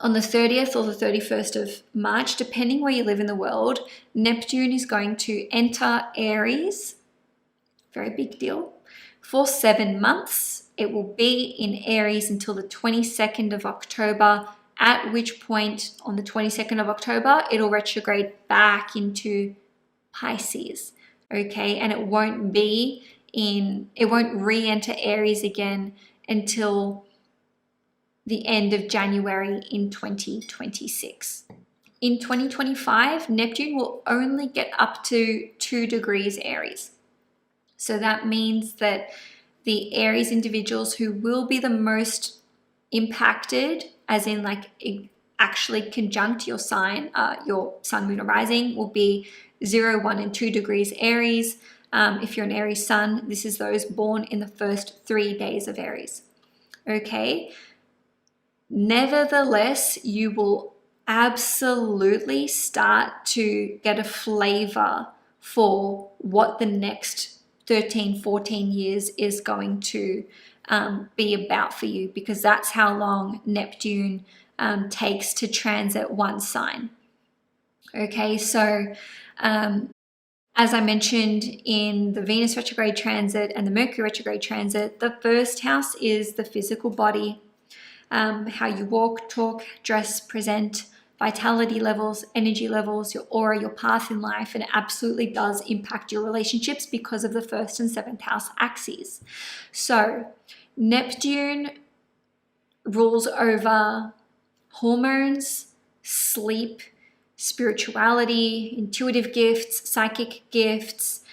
On the 30th or the 31st of March, depending where you live in the world, Neptune is going to enter Aries, very big deal, for 7 months. It will be in Aries until the 22nd of October, at which point on the 22nd of October, it'll retrograde back into Pisces, okay? And it won't re-enter Aries again until the end of January in 2026. In 2025, Neptune will only get up to 2 degrees Aries. So that means that the Aries individuals who will be the most impacted, as in like actually conjunct your sign, your sun, moon, or rising, will be 0, 1, and 2 degrees Aries. If you're an Aries sun, this is those born in the first 3 days of Aries. Okay. Nevertheless, you will absolutely start to get a flavor for what the next 13, 14 years is going to be about for you, because that's how long Neptune takes to transit one sign. Okay, so as I mentioned in the Venus retrograde transit and the Mercury retrograde transit, the first house is the physical body. How you walk, talk, dress, present, vitality levels, energy levels, your aura, your path in life, and it absolutely does impact your relationships because of the 1st and 7th house axes. So Neptune rules over hormones, sleep, spirituality, intuitive gifts, psychic gifts,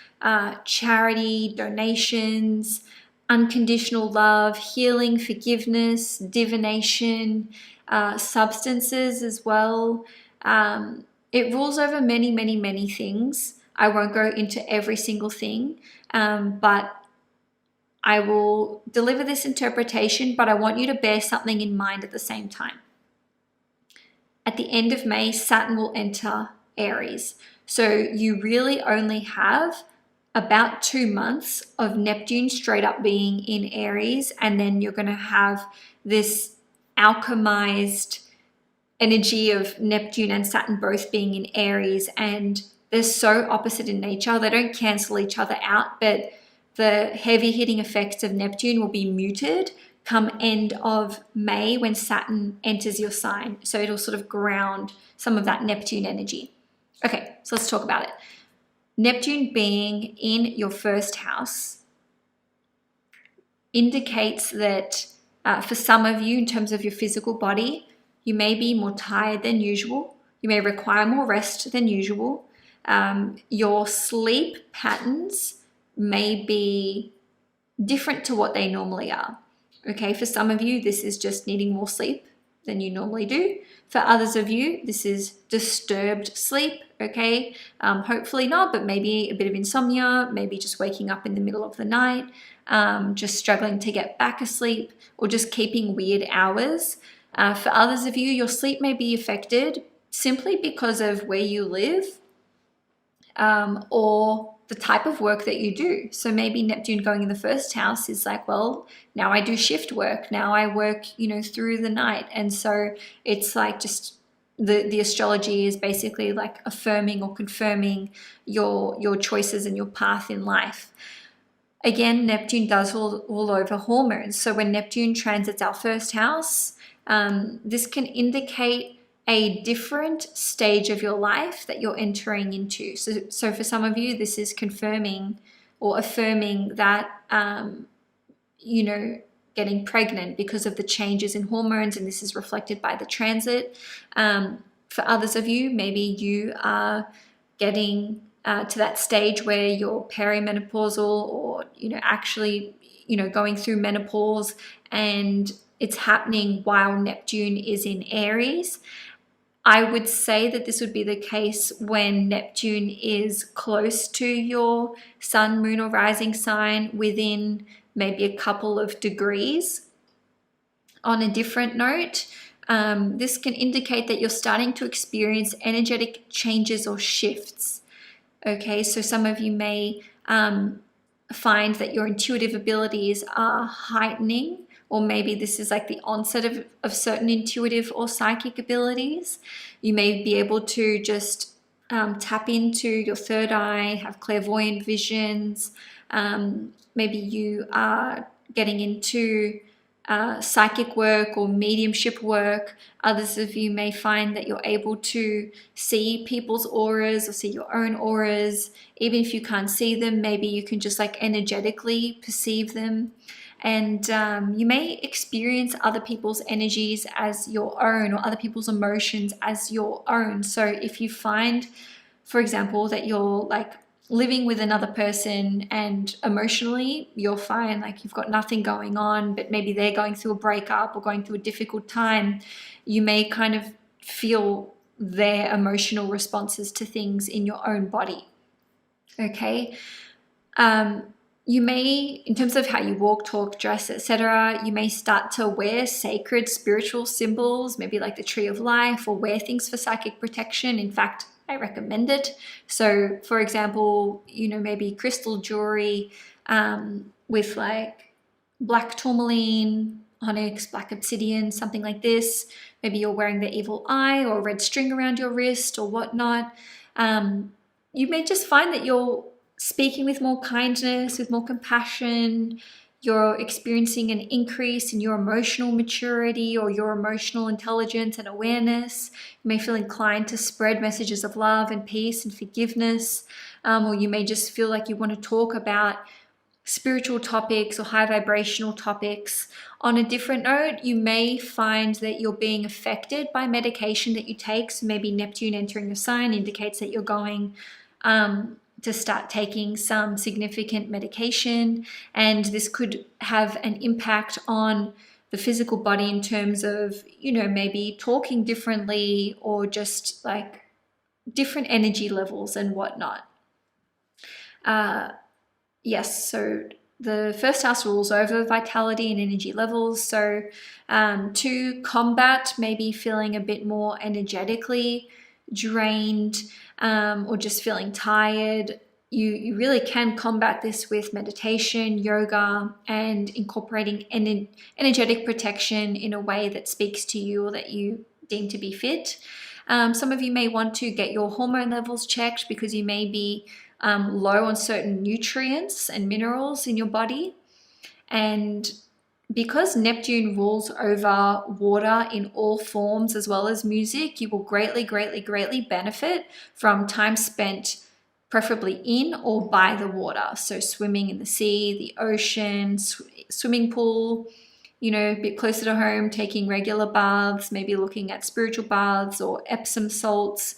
charity, donations, unconditional love, healing, forgiveness, divination, substances as well. It rules over many, many, many things. I won't go into every single thing, but I will deliver this interpretation, but I want you to bear something in mind at the same time. At the end of May, Saturn will enter Aries. So you really only have about 2 months of Neptune straight up being in Aries, and then you're going to have this alchemized energy of Neptune and Saturn both being in Aries, and they're so opposite in nature. They don't cancel each other out, but the heavy hitting effects of Neptune will be muted come end of May when Saturn enters your sign. So it'll sort of ground some of that Neptune energy. Okay, so let's talk about it. Neptune being in your first house indicates that for some of you, in terms of your physical body, you may be more tired than usual. You may require more rest than usual. Your sleep patterns may be different to what they normally are. Okay, for some of you, this is just needing more sleep than you normally do. For others of you, this is disturbed sleep, okay? Hopefully not, but maybe a bit of insomnia, maybe just waking up in the middle of the night, just struggling to get back asleep, or just keeping weird hours. For others of you, your sleep may be affected simply because of where you live, or the type of work that you do. So maybe Neptune going in the first house is like, well, now I do shift work. Now I work, through the night. And so it's like just the astrology is basically like affirming or confirming your choices and your path in life. Again, Neptune does all over hormones. So when Neptune transits our first house, this can indicate a different stage of your life that you're entering into. So for some of you, this is confirming or affirming that, getting pregnant because of the changes in hormones, and this is reflected by the transit. For others of you, maybe you are getting to that stage where you're perimenopausal or, actually, going through menopause, and it's happening while Neptune is in Aries. I would say that this would be the case when Neptune is close to your sun, moon, or rising sign within maybe a couple of degrees. On a different note, this can indicate that you're starting to experience energetic changes or shifts. Okay, so some of you may find that your intuitive abilities are heightening or maybe this is like the onset of certain intuitive or psychic abilities. You may be able to just tap into your third eye, have clairvoyant visions. Maybe you are getting into psychic work or mediumship work. Others of you may find that you're able to see people's auras or see your own auras. Even if you can't see them, maybe you can just like energetically perceive them. And you may experience other people's energies as your own, or other people's emotions as your own. So if you find, for example, that you're like living with another person and emotionally you're fine, like you've got nothing going on, but maybe they're going through a breakup or going through a difficult time, you may kind of feel their emotional responses to things in your own body. Okay. You may, in terms of how you walk, talk, dress, etc., you may start to wear sacred spiritual symbols, maybe like the tree of life, or wear things for psychic protection. In fact, I recommend it. So for example, maybe crystal jewelry with like black tourmaline, onyx, black obsidian, something like this. Maybe you're wearing the evil eye or a red string around your wrist or whatnot. You may just find that you're speaking with more kindness, with more compassion. You're experiencing an increase in your emotional maturity or your emotional intelligence and awareness. You may feel inclined to spread messages of love and peace and forgiveness, or you may just feel like you want to talk about spiritual topics or high vibrational topics. On a different note, you may find that you're being affected by medication that you take. So maybe Neptune entering your sign indicates that you're going to start taking some significant medication, and this could have an impact on the physical body in terms of, maybe talking differently or just like different energy levels and whatnot. Yes, so the first house rules over vitality and energy levels. So to combat maybe feeling a bit more energetically drained or just feeling tired, you really can combat this with meditation, yoga, and incorporating energetic protection in a way that speaks to you or that you deem to be fit. Some of you may want to get your hormone levels checked because you may be low on certain nutrients and minerals in your body. And because Neptune rules over water in all forms as well as music, you will greatly, greatly, greatly benefit from time spent preferably in or by the water. So swimming in the sea, the ocean, swimming pool, a bit closer to home, taking regular baths, maybe looking at spiritual baths or Epsom salts,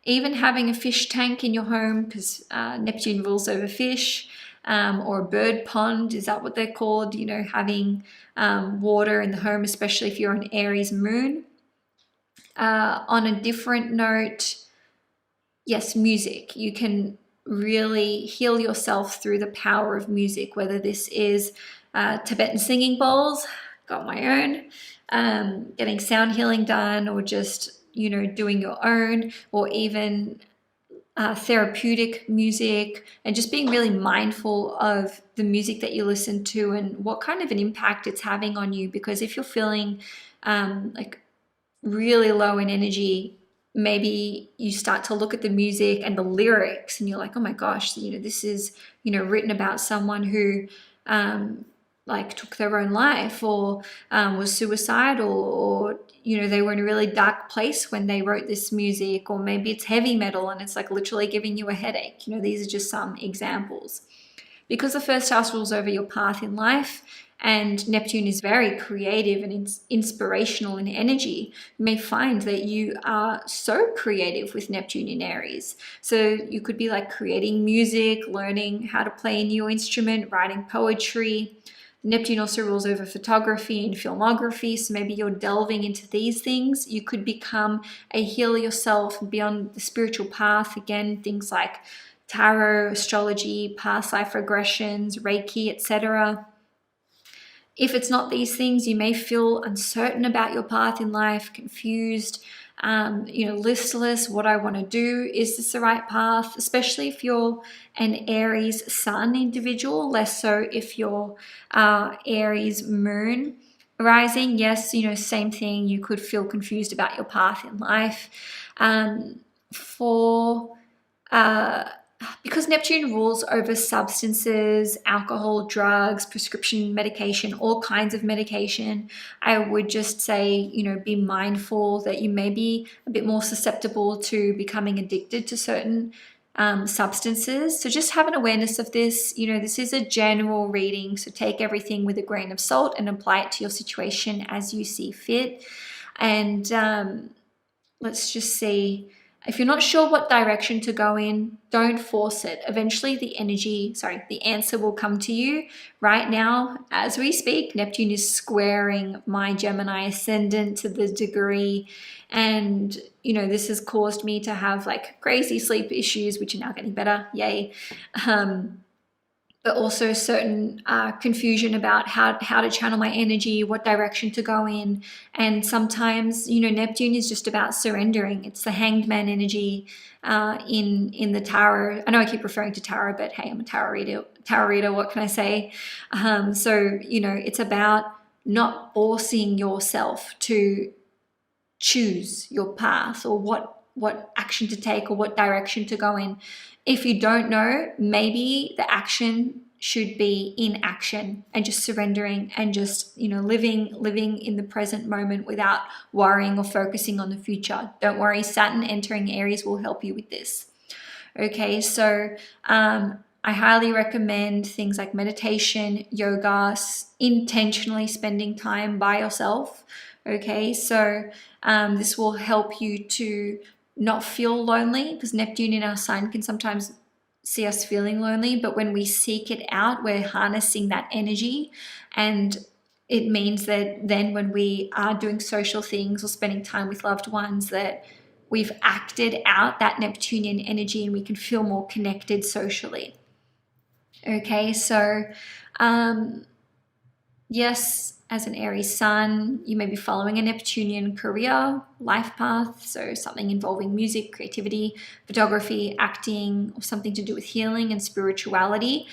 even having a fish tank in your home because Neptune rules over fish. Or a bird pond, is that what they're called? Having water in the home, especially if you're an Aries moon. On a different note, yes, music. You can really heal yourself through the power of music, whether this is Tibetan singing bowls, got my own, getting sound healing done, or just, doing your own, or even therapeutic music, and just being really mindful of the music that you listen to and what kind of an impact it's having on you. Because if you're feeling like really low in energy, maybe you start to look at the music and the lyrics and you're like, oh my gosh, this is, written about someone who like took their own life or was suicidal, or they were in a really dark place when they wrote this music, or maybe it's heavy metal and it's like literally giving you a headache. These are just some examples. Because the first house rules over your path in life, and Neptune is very creative and inspirational in energy, you may find that you are so creative with Neptune in Aries. So you could be like creating music, learning how to play a new instrument, writing poetry. Neptune also rules over photography and filmography, so maybe you're delving into these things. You could become a healer yourself beyond the spiritual path. Again, things like tarot, astrology, past life regressions, Reiki, etc. If it's not these things, you may feel uncertain about your path in life, confused, listless. What I want to do, is this the right path? Especially if you're an Aries sun individual, less so if you're Aries moon. rising, yes, you know, same thing. You could feel confused about your path in life. For because Neptune rules over substances, alcohol, drugs, prescription medication, all kinds of medication, I would just say, you know, be mindful that you may be a bit more susceptible to becoming addicted to certain substances. So just have an awareness of this. You know, this is a general reading, so take everything with a grain of salt and apply it to your situation as you see fit. And let's just see. If you're not sure what direction to go in, don't force it. Eventually the answer will come to you. Right now, as we speak, Neptune is squaring my Gemini ascendant to the degree. And, you know, this has caused me to have like crazy sleep issues, which are now getting better. Yay. But also certain confusion about how to channel my energy, what direction to go in. And sometimes, you know, Neptune is just about surrendering. It's the Hanged Man energy in the tarot. I know I keep referring to tarot, but hey, I'm a tarot reader. What can I say? So, you know, it's about not forcing yourself to choose your path or what action to take or what direction to go in. If you don't know, maybe the action should be inaction and just surrendering and just, you know, living in the present moment without worrying or focusing on the future. Don't worry, Saturn entering Aries will help you with this. Okay, so I highly recommend things like meditation, yoga, intentionally spending time by yourself. Okay, so this will help you to not feel lonely, because Neptune in our sign can sometimes see us feeling lonely, but when we seek it out, we're harnessing that energy. And it means that then when we are doing social things or spending time with loved ones, that we've acted out that Neptunian energy and we can feel more connected socially. Okay, so yes, as an Aries sun, you may be following a Neptunian career, life path, so something involving music, creativity, photography, acting, or something to do with healing and spirituality,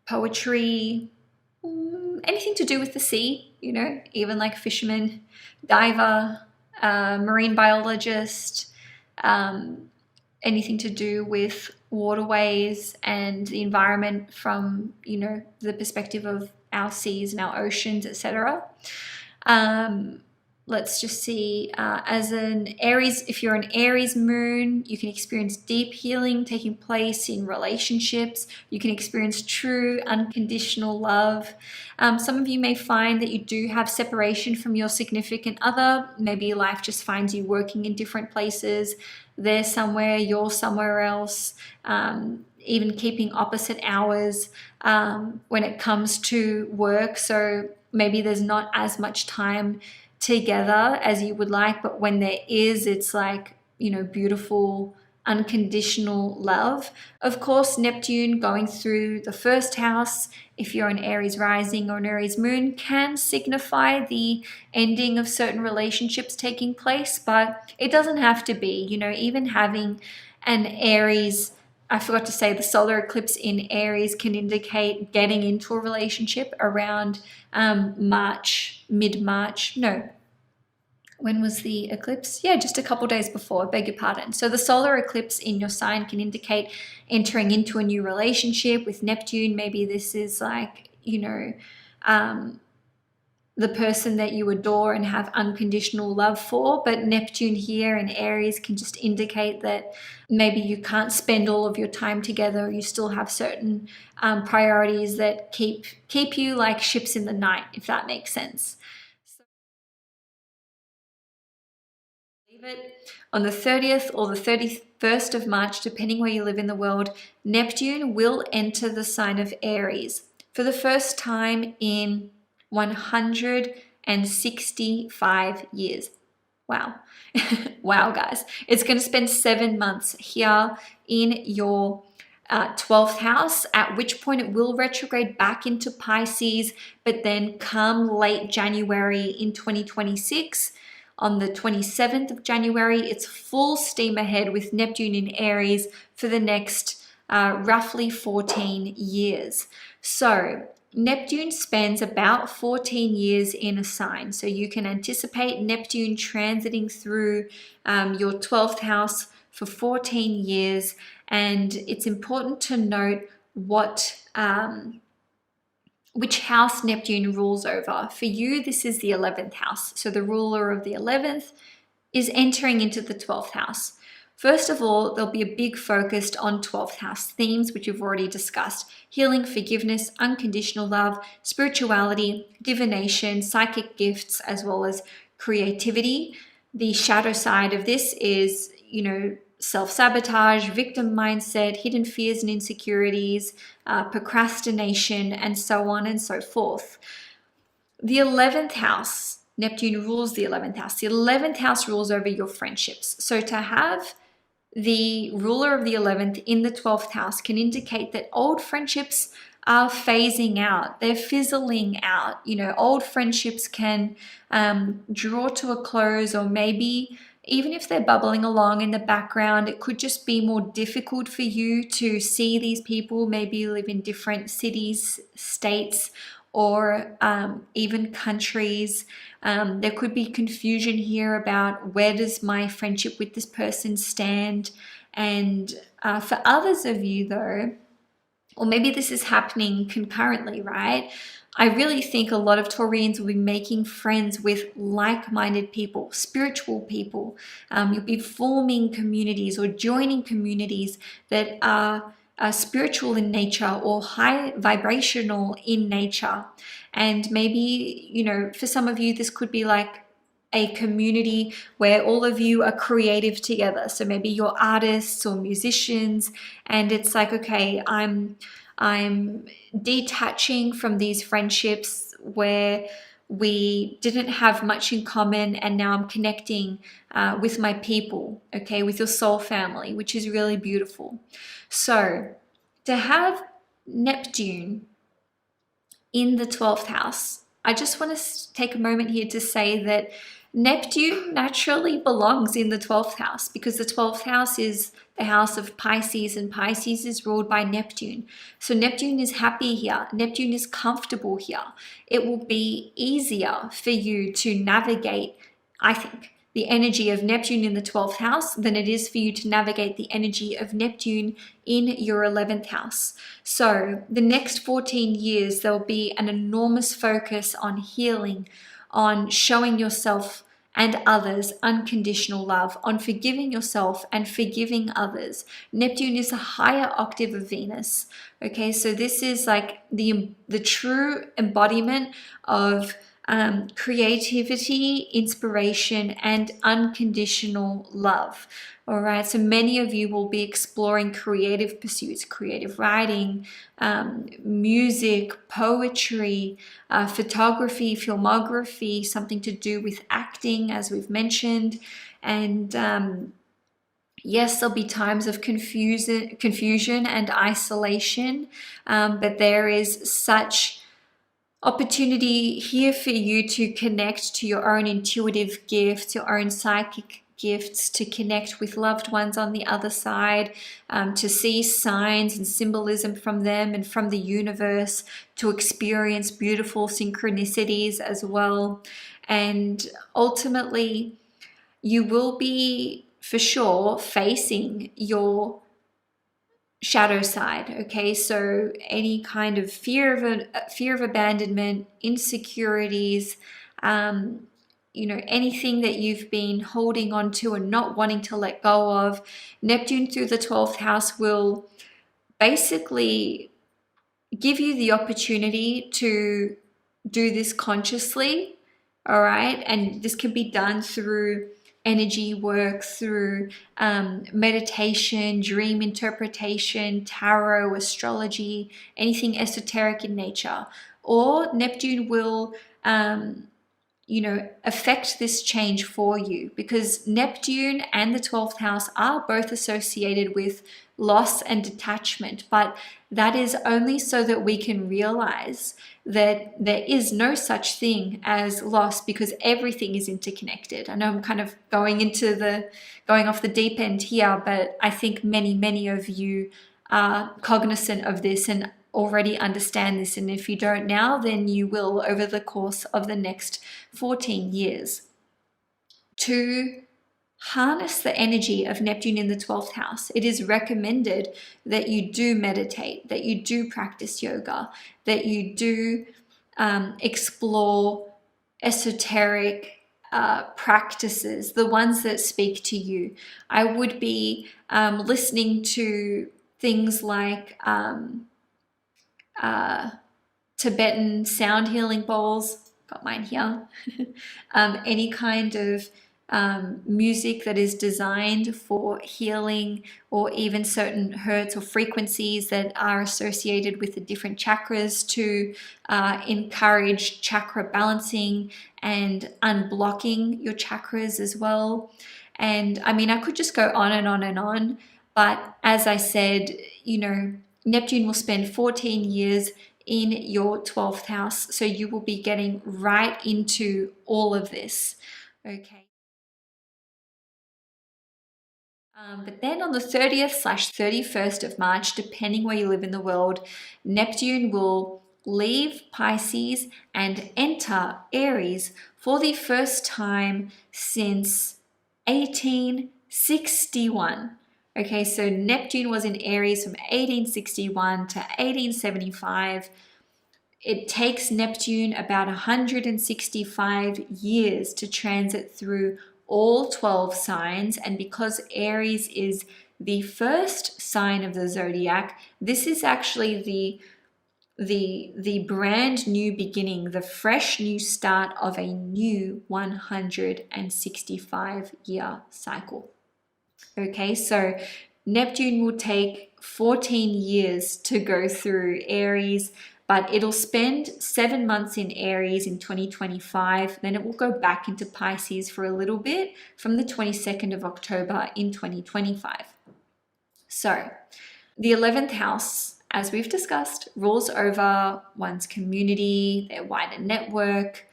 poetry, anything to do with the sea, you know, even like fisherman, diver, marine biologist, anything to do with waterways and the environment from, you know, the perspective of our seas and our oceans, etc. Let's just see, as an Aries, if you're an Aries moon, you can experience deep healing taking place in relationships. You can experience true unconditional love. Some of you may find that you do have separation from your significant other. Maybe life just finds you working in different places. They're somewhere, you're somewhere else. Even keeping opposite hours when it comes to work. So maybe there's not as much time together as you would like, but when there is, it's like, you know, beautiful, unconditional love. Of course, Neptune going through the first house, if you're an Aries rising or an Aries moon, can signify the ending of certain relationships taking place, but it doesn't have to be. You know, even having an Aries, I forgot to say, the solar eclipse in Aries can indicate getting into a relationship around mid-March. No, when was the eclipse? Yeah, just a couple days before, beg your pardon. So the solar eclipse in your sign can indicate entering into a new relationship with Neptune. Maybe this is like, you know, the person that you adore and have unconditional love for. But Neptune here in Aries can just indicate that maybe you can't spend all of your time together. You still have certain priorities that keep you like ships in the night, if that makes sense. On the 30th or the 31st of March, depending where you live in the world, Neptune will enter the sign of Aries for the first time in 165 years. Wow. Wow, guys. It's going to spend 7 months here in your 12th house, at which point it will retrograde back into Pisces, but then come late January in 2026. On the 27th of January, it's full steam ahead with Neptune in Aries for the next roughly 14 years. So Neptune spends about 14 years in a sign. So you can anticipate Neptune transiting through your 12th house for 14 years. And it's important to note which house Neptune rules over. For you, this is the 11th house. So the ruler of the 11th is entering into the 12th house. First of all, there'll be a big focus on 12th house themes, which we've already discussed: healing, forgiveness, unconditional love, spirituality, divination, psychic gifts, as well as creativity. The shadow side of this is, self-sabotage, victim mindset, hidden fears and insecurities, procrastination, and so on and so forth. The 11th house, Neptune rules the 11th house. The 11th house rules over your friendships. So to have the ruler of the 11th in the 12th house can indicate that old friendships are phasing out. They're fizzling out. Old friendships can draw to a close, or maybe even if they're bubbling along in the background, it could just be more difficult for you to see these people. Maybe you live in different cities, states, or even countries. There could be confusion here about where does my friendship with this person stand. And for others of you though, or maybe this is happening concurrently, right? I really think a lot of Taurians will be making friends with like-minded people, spiritual people. You'll be forming communities or joining communities that are spiritual in nature or high vibrational in nature. And maybe, for some of you, this could be like a community where all of you are creative together. So maybe you're artists or musicians, and it's like, okay, I'm detaching from these friendships where we didn't have much in common, and now I'm connecting with my people, okay, with your soul family, which is really beautiful. So to have Neptune in the 12th house, I just want to take a moment here to say that Neptune naturally belongs in the 12th house, because the 12th house is the house of Pisces, and Pisces is ruled by Neptune. So Neptune is happy here. Neptune is comfortable here. It will be easier for you to navigate, I think, the energy of Neptune in the 12th house than it is for you to navigate the energy of Neptune in your 11th house. So the next 14 years, there'll be an enormous focus on healing, on showing yourself and others unconditional love, on forgiving yourself and forgiving others. Neptune is a higher octave of Venus. Okay, so this is like the true embodiment of creativity, inspiration, and unconditional love. All right, so many of you will be exploring creative pursuits, creative writing, music, poetry, photography, filmography, something to do with acting, as we've mentioned. And yes, there'll be times of confusion and isolation, but there is such opportunity here for you to connect to your own intuitive gifts, your own psychic gifts, to connect with loved ones on the other side, to see signs and symbolism from them and from the universe, to experience beautiful synchronicities as well. And ultimately, you will be for sure facing your shadow side. Okay, so any kind of fear of abandonment, insecurities, anything that you've been holding on to and not wanting to let go of, Neptune through the 12th house will basically give you the opportunity to do this consciously. All right, and this can be done through energy work, through meditation, dream interpretation, tarot, astrology, anything esoteric in nature. Or Neptune will affect this change for you, because Neptune and the 12th house are both associated with loss and detachment, but that is only so that we can realize that there is no such thing as loss, because everything is interconnected. I know I'm kind of going off the deep end here, but I think many of you are cognizant of this, and already understand this, and if you don't now, then you will over the course of the next 14 years. To harness the energy of Neptune in the 12th house, it is recommended that you do meditate, that you do practice yoga, that you do explore esoteric practices, the ones that speak to you. I would be listening to things like Tibetan sound healing bowls, got mine here, any kind of music that is designed for healing, or even certain hertz or frequencies that are associated with the different chakras to encourage chakra balancing and unblocking your chakras as well. And I mean, I could just go on and on and on, but as I said, you know, Neptune will spend 14 years in your 12th house, so you will be getting right into all of this, okay? But then on the 30th/31st of March, depending where you live in the world, Neptune will leave Pisces and enter Aries for the first time since 1861. Okay, so Neptune was in Aries from 1861 to 1875. It takes Neptune about 165 years to transit through all 12 signs, and because Aries is the first sign of the zodiac, this is actually the brand new beginning, the fresh new start of a new 165-year cycle. Okay, so Neptune will take 14 years to go through Aries, but it'll spend 7 months in Aries in 2025. Then it will go back into Pisces for a little bit from the 22nd of October in 2025. So the 11th house, as we've discussed, rules over one's community, their wider network,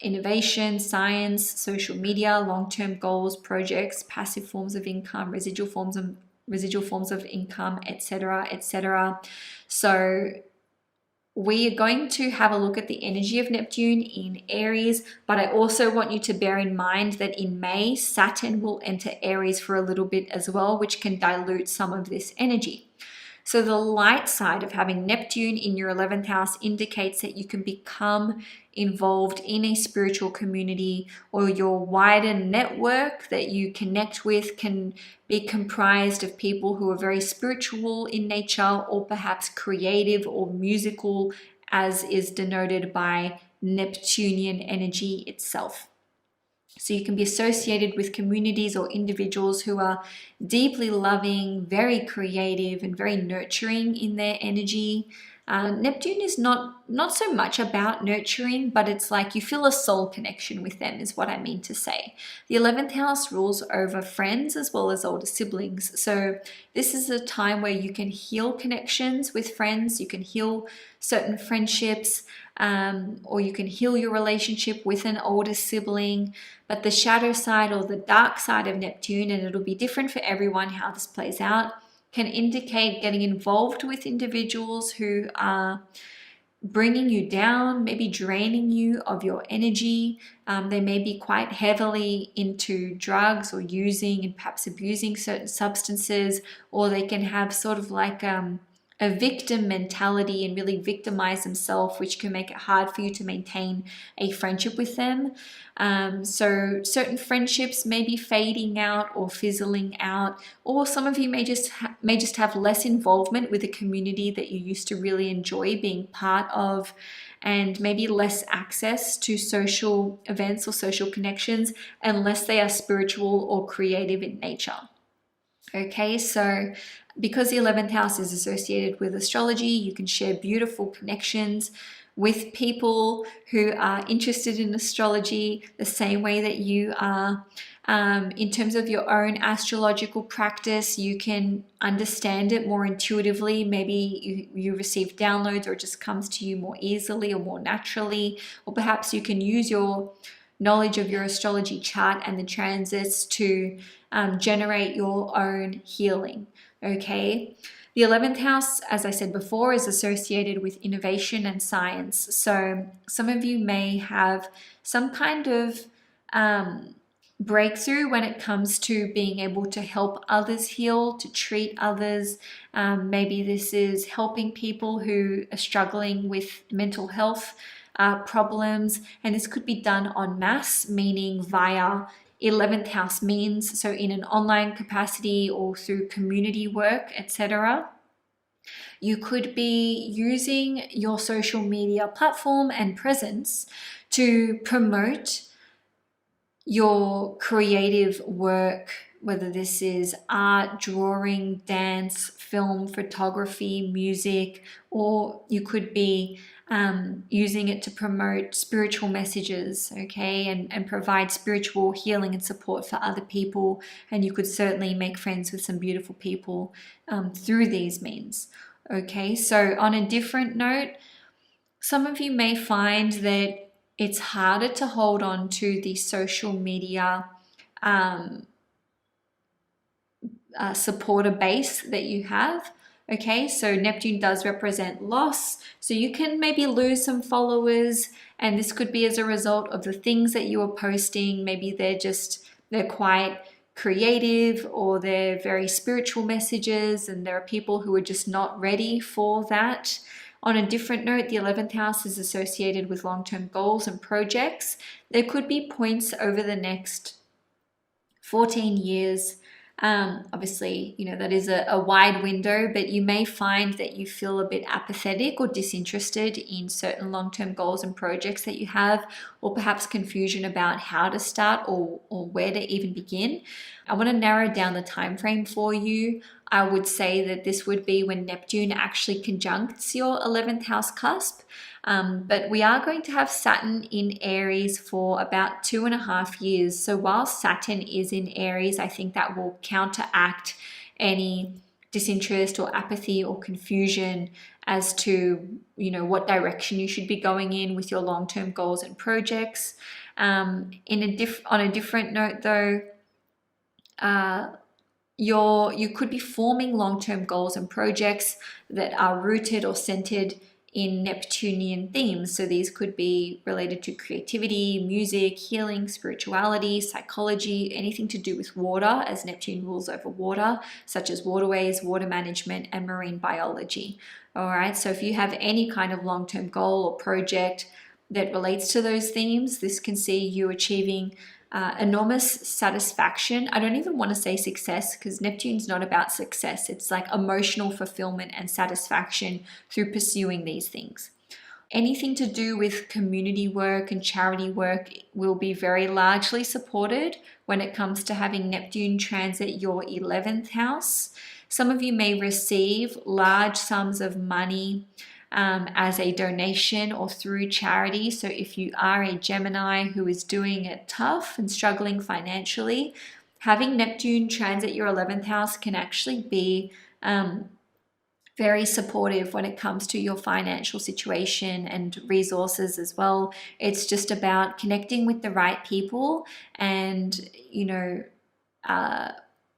innovation, science, social media, long-term goals, projects, passive forms of income, residual forms of income, etc., etc. So we are going to have a look at the energy of Neptune in Aries, but I also want you to bear in mind that in May, Saturn will enter Aries for a little bit as well, which can dilute some of this energy. So the light side of having Neptune in your 11th house indicates that you can become involved in a spiritual community, or your wider network that you connect with can be comprised of people who are very spiritual in nature, or perhaps creative or musical, as is denoted by Neptunian energy itself. So you can be associated with communities or individuals who are deeply loving, very creative, and very nurturing in their energy. Neptune is not so much about nurturing, but it's like you feel a soul connection with them, is what I mean to say. The 11th house rules over friends as well as older siblings. So this is a time where you can heal connections with friends, you can heal certain friendships, or you can heal your relationship with an older sibling. But the shadow side, or the dark side of Neptune, and it'll be different for everyone how this plays out, can indicate getting involved with individuals who are bringing you down, maybe draining you of your energy. They may be quite heavily into drugs or using and perhaps abusing certain substances, or they can have sort of like a victim mentality and really victimize themselves, which can make it hard for you to maintain a friendship with them. So certain friendships may be fading out or fizzling out, or some of you may just have less involvement with a community that you used to really enjoy being part of, and maybe less access to social events or social connections unless they are spiritual or creative in nature. Okay, so because the 11th house is associated with astrology, you can share beautiful connections with people who are interested in astrology the same way that you are. In terms of your own astrological practice, you can understand it more intuitively. Maybe you receive downloads, or it just comes to you more easily or more naturally, or perhaps you can use your knowledge of your astrology chart and the transits to generate your own healing. Okay, The 11th house, as I said before, is associated with innovation and science. So some of you may have some kind of breakthrough when it comes to being able to help others heal, to treat others. Maybe this is helping people who are struggling with mental health problems, and this could be done en masse, meaning via 11th house means, so in an online capacity or through community work, etc. You could be using your social media platform and presence to promote your creative work, whether this is art, drawing, dance, film, photography, music, or you could be using it to promote spiritual messages, okay, and provide spiritual healing and support for other people. And you could certainly make friends with some beautiful people through these means, okay. So on a different note, some of you may find that it's harder to hold on to the social media supporter base that you have. Okay, so Neptune does represent loss. So you can maybe lose some followers, and this could be as a result of the things that you are posting. Maybe they're quite creative, or they're very spiritual messages, and there are people who are just not ready for that. On a different note, the 11th house is associated with long-term goals and projects. There could be points over the next 14 years. Obviously, that is a wide window, but you may find that you feel a bit apathetic or disinterested in certain long-term goals and projects that you have, or perhaps confusion about how to start or where to even begin. I want to narrow down the time frame for you. I would say that this would be when Neptune actually conjuncts your 11th house cusp. But we are going to have Saturn in Aries for about 2.5 years. So while Saturn is in Aries, I think that will counteract any disinterest or apathy or confusion as to, what direction you should be going in with your long-term goals and projects. On a different note though, you could be forming long-term goals and projects that are rooted or centered in Neptunian themes. So these could be related to creativity, music, healing, spirituality, psychology, anything to do with water, as Neptune rules over water, such as waterways, water management, and marine biology. All right, so if you have any kind of long-term goal or project that relates to those themes, this can see you achieving enormous satisfaction. I don't even want to say success, because Neptune's not about success. It's like emotional fulfillment and satisfaction through pursuing these things. Anything to do with community work and charity work will be very largely supported when it comes to having Neptune transit your 11th house. Some of you may receive large sums of money as a donation or through charity. So if you are a Gemini who is doing it tough and struggling financially, having Neptune transit your 11th house can actually be very supportive when it comes to your financial situation and resources as well. It's just about connecting with the right people and,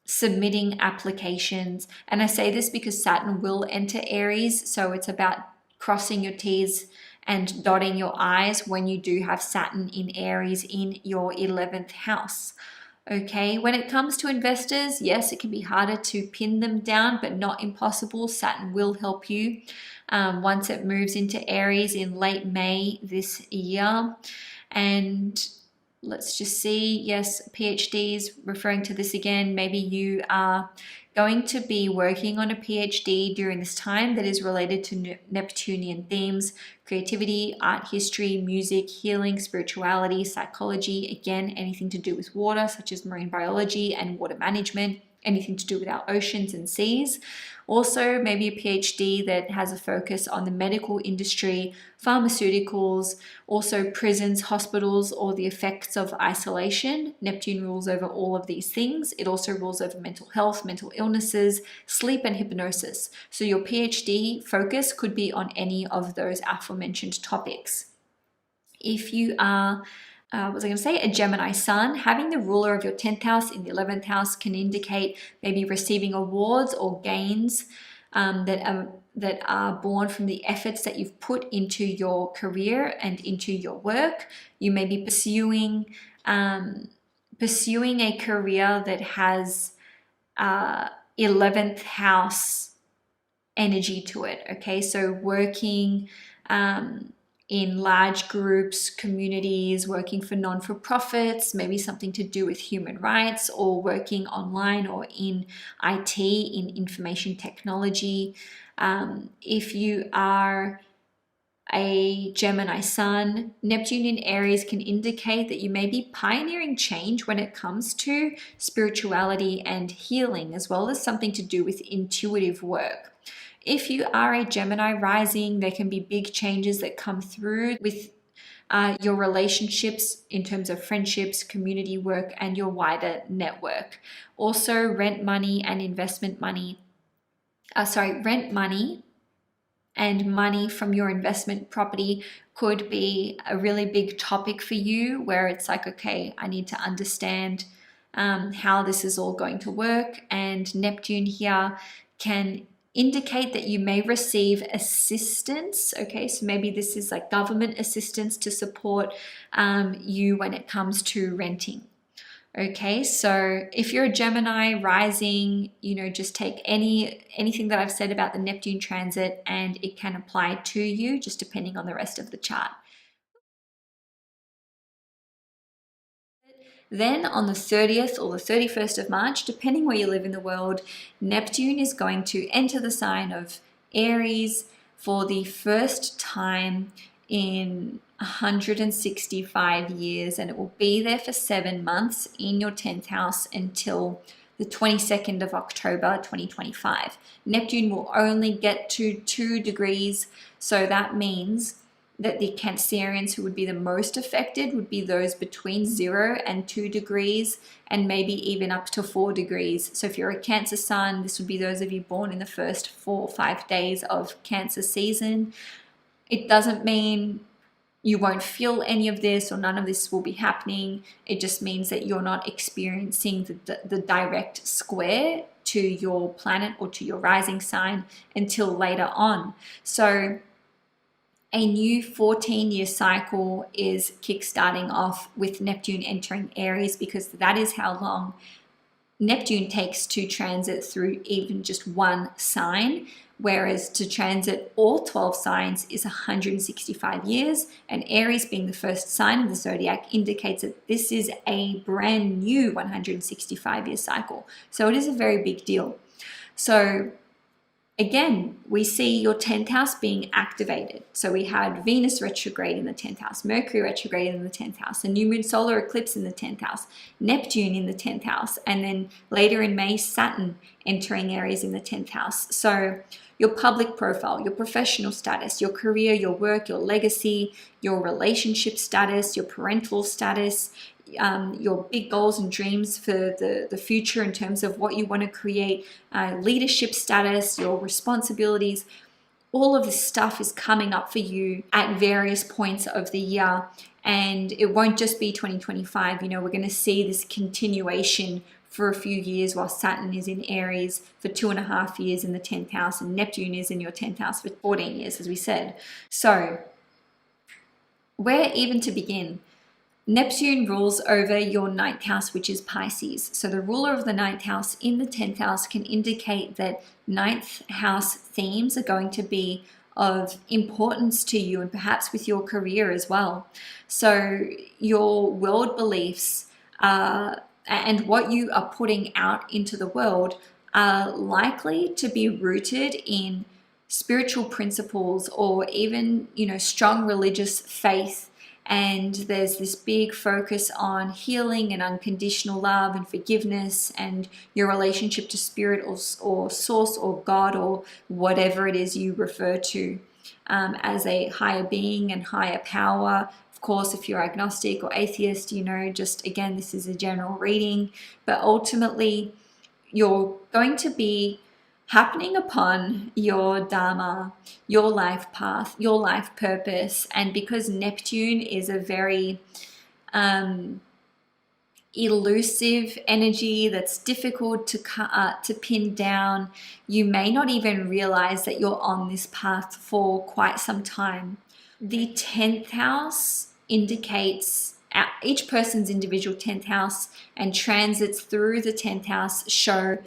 submitting applications. And I say this because Saturn will enter Aries, so it's about crossing your T's and dotting your I's when you do have Saturn in Aries in your 11th house. Okay, when it comes to investors, yes, it can be harder to pin them down, but not impossible. Saturn will help you once it moves into Aries in late May this year. And let's just see, yes, PhDs, referring to this again, maybe you are going to be working on a PhD during this time that is related to Neptunian themes, creativity, art history, music, healing, spirituality, psychology, again, anything to do with water, such as marine biology and water management, anything to do with our oceans and seas. Also, maybe a PhD that has a focus on the medical industry, pharmaceuticals, also prisons, hospitals, or the effects of isolation. Neptune rules over all of these things. It also rules over mental health, mental illnesses, sleep, and hypnosis. So your PhD focus could be on any of those aforementioned topics. If you are a Gemini sun, having the ruler of your 10th house in the 11th house can indicate maybe receiving awards or gains that are born from the efforts that you've put into your career and into your work. You may be pursuing a career that has 11th house energy to it. Okay, so working in large groups, communities, working for non-for-profits, maybe something to do with human rights, or working online or in IT, in information technology. If you are a Gemini sun, Neptune in Aries can indicate that you may be pioneering change when it comes to spirituality and healing, as well as something to do with intuitive work. If you are a Gemini rising, there can be big changes that come through with your relationships in terms of friendships, community work, and your wider network. Also, rent money and investment money. Rent money and money from your investment property could be a really big topic for you, where it's like, okay, I need to understand how this is all going to work. And Neptune here can indicate that you may receive assistance. Okay, so maybe this is like government assistance to support you when it comes to renting. Okay, so if you're a Gemini rising, just take anything that I've said about the Neptune transit and it can apply to you, just depending on the rest of the chart. Then on the 30th or the 31st of March, depending where you live in the world, Neptune is going to enter the sign of Aries for the first time in 165 years, and it will be there for 7 months in your 10th house until the 22nd of October 2025. Neptune will only get to 2 degrees, so that means that the Cancerians who would be the most affected would be those between 0 and 2 degrees, and maybe even up to 4 degrees. So if you're a Cancer sun, this would be those of you born in the first 4 or 5 days of Cancer season. It doesn't mean you won't feel any of this or none of this will be happening. It just means that you're not experiencing the direct square to your planet or to your rising sign until later on. So a new 14-year cycle is kickstarting off with Neptune entering Aries, because that is how long Neptune takes to transit through even just one sign, whereas to transit all 12 signs is 165 years, and Aries being the first sign of the zodiac indicates that this is a brand new 165-year cycle. So it is a very big deal. So again, we see your 10th house being activated. So we had Venus retrograde in the 10th house, Mercury retrograde in the 10th house, a new moon solar eclipse in the 10th house, Neptune in the 10th house, and then later in May, Saturn entering Aries in the 10th house. So your public profile, your professional status, your career, your work, your legacy, your relationship status, your parental status, your big goals and dreams for the future in terms of what you want to create, leadership status, your responsibilities, all of this stuff is coming up for you at various points of the year. And it won't just be 2025, we're going to see this continuation for a few years while Saturn is in Aries for 2.5 years in the 10th house, and Neptune is in your 10th house for 14 years, as we said. So where even to begin? Neptune rules over your 9th house, which is Pisces. So the ruler of the 9th house in the 10th house can indicate that 9th house themes are going to be of importance to you, and perhaps with your career as well. So your world beliefs and what you are putting out into the world are likely to be rooted in spiritual principles or even, strong religious faith. And there's this big focus on healing and unconditional love and forgiveness and your relationship to spirit or source or God or whatever it is you refer to as a higher being and higher power. Of course, if you're agnostic or atheist, just again, this is a general reading, but ultimately you're going to be happening upon your dharma, your life path, your life purpose. And because Neptune is a very elusive energy that's difficult to pin down. You may not even realize that you're on this path for quite some time. The 10th house indicates each person's individual 10th house, and transits through the 10th house show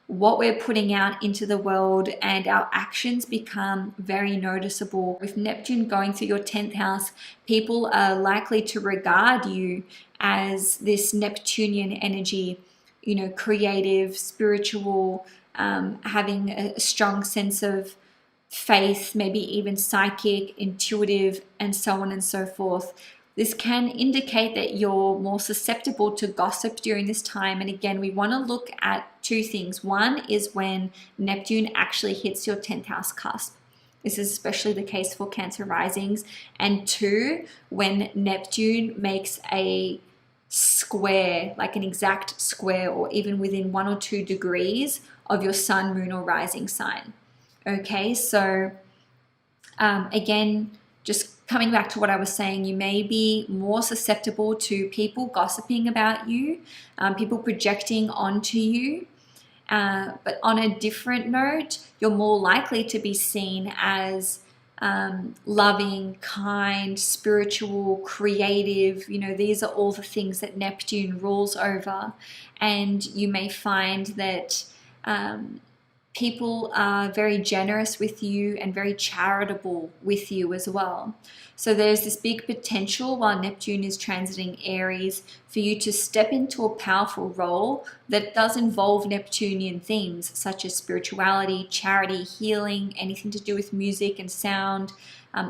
what we're putting out into the world, and our actions become very noticeable. With Neptune going through your 10th house, people are likely to regard you as this Neptunian energy, you know, creative, spiritual, having a strong sense of faith, maybe even psychic, intuitive, and so on and so forth. This can indicate that you're more susceptible to gossip during this time. And again, we want to look at two things. One is when Neptune actually hits your 10th house cusp. This is especially the case for Cancer risings. And two, when Neptune makes a square, like an exact square, or even within 1 or 2 degrees of your sun, moon, or rising sign. Okay, so again, just coming back to what I was saying, you may be more susceptible to people gossiping about you, people projecting onto you. But on a different note, you're more likely to be seen as loving, kind, spiritual, creative. You know, these are all the things that Neptune rules over. And you may find that people are very generous with you and very charitable with you as well. So there's this big potential while Neptune is transiting Aries for you to step into a powerful role that does involve Neptunian themes such as spirituality, charity, healing, anything to do with music and sound,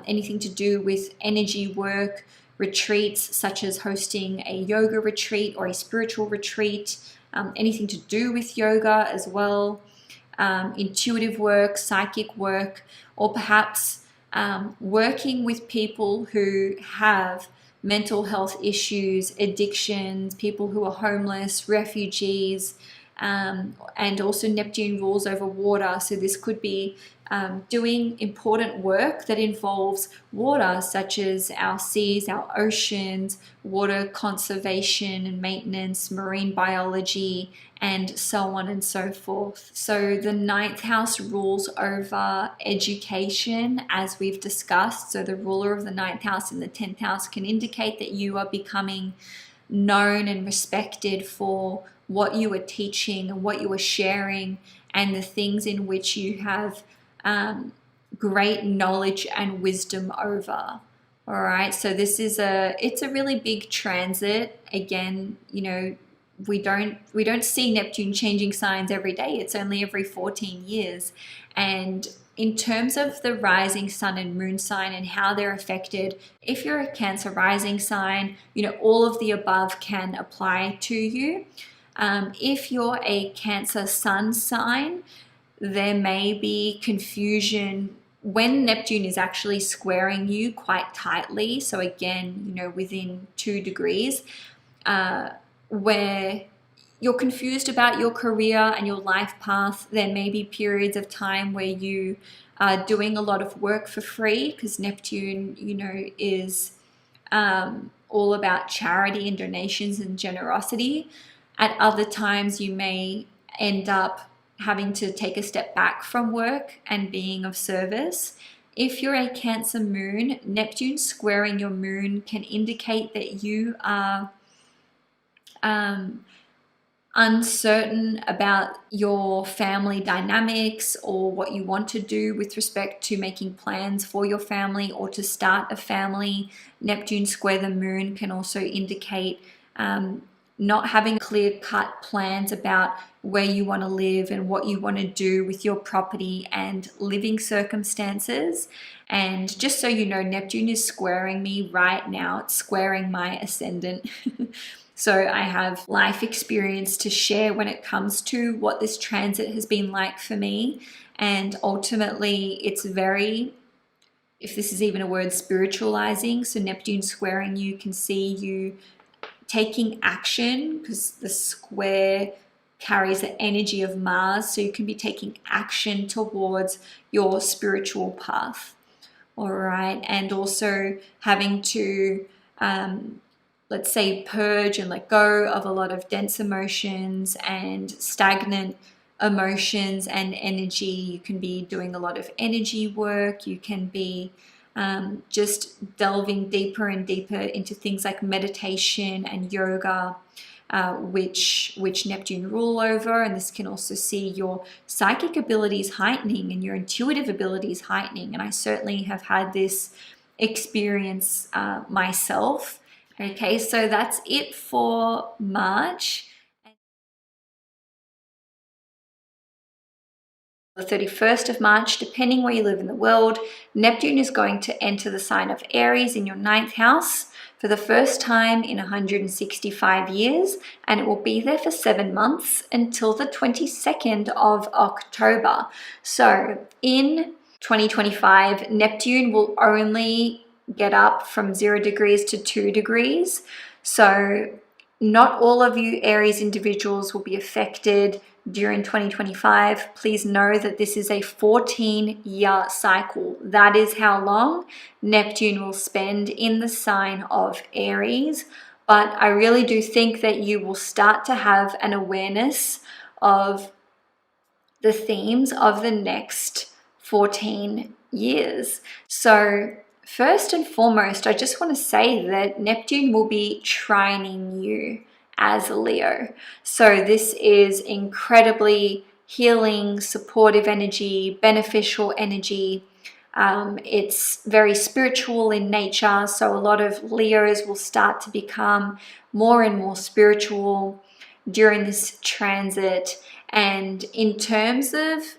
anything to do with energy work, retreats such as hosting a yoga retreat or a spiritual retreat, anything to do with yoga as well. Intuitive work, psychic work, or perhaps working with people who have mental health issues, addictions, people who are homeless, refugees, and also Neptune rules over water. So this could be doing important work that involves water, such as our seas, our oceans, water conservation and maintenance, marine biology, and so on and so forth. So the 9th house rules over education, as we've discussed. So the ruler of the 9th house and the 10th house can indicate that you are becoming known and respected for what you are teaching and what you are sharing, and the things in which you have great knowledge and wisdom over. All right, so this is it's a really big transit. Again, you know, we don't see Neptune changing signs every day. It's only every 14 years. And in terms of the rising sun and moon sign and how they're affected, if you're a Cancer rising sign, you know, all of the above can apply to you. If you're a Cancer sun sign, there may be confusion when Neptune is actually squaring you quite tightly. So again, you know, within 2 degrees, where you're confused about your career and your life path. There may be periods of time where you are doing a lot of work for free, because Neptune, you know, is all about charity and donations and generosity. At other times, you may end up having to take a step back from work and being of service. If you're a Cancer moon, Neptune squaring your moon can indicate that you are uncertain about your family dynamics or what you want to do with respect to making plans for your family or to start a family. Neptune square the moon can also indicate not having clear-cut plans about where you want to live and what you want to do with your property and living circumstances. And just so you know, Neptune is squaring me right now. It's squaring my ascendant. So I have life experience to share when it comes to what this transit has been like for me. And ultimately, it's very, if this is even a word, spiritualizing. So Neptune squaring you can see you taking action, because the square carries the energy of Mars. So you can be taking action towards your spiritual path. All right. And also having to let's say, purge and let go of a lot of dense emotions and stagnant emotions and energy. You can be doing a lot of energy work. You can be just delving deeper and deeper into things like meditation and yoga, which Neptune rule over. And this can also see your psychic abilities heightening and your intuitive abilities heightening. And I certainly have had this experience myself. Okay, so that's it for March. The 31st of March, depending where you live in the world, Neptune is going to enter the sign of Aries in your 9th house for the first time in 165 years, and it will be there for 7 months until the 22nd of October. So in 2025, Neptune will only get up from 0 degrees to 2 degrees. So not all of you Aries individuals will be affected during 2025. Please know that this is a 14-year cycle. That is how long Neptune will spend in the sign of Aries. But I really do think that you will start to have an awareness of the themes of the next 14 years. So first and foremost, I just want to say that Neptune will be trining you as Leo. So this is incredibly healing, supportive energy, beneficial energy. It's very spiritual in nature. So a lot of Leos will start to become more and more spiritual during this transit. And in terms of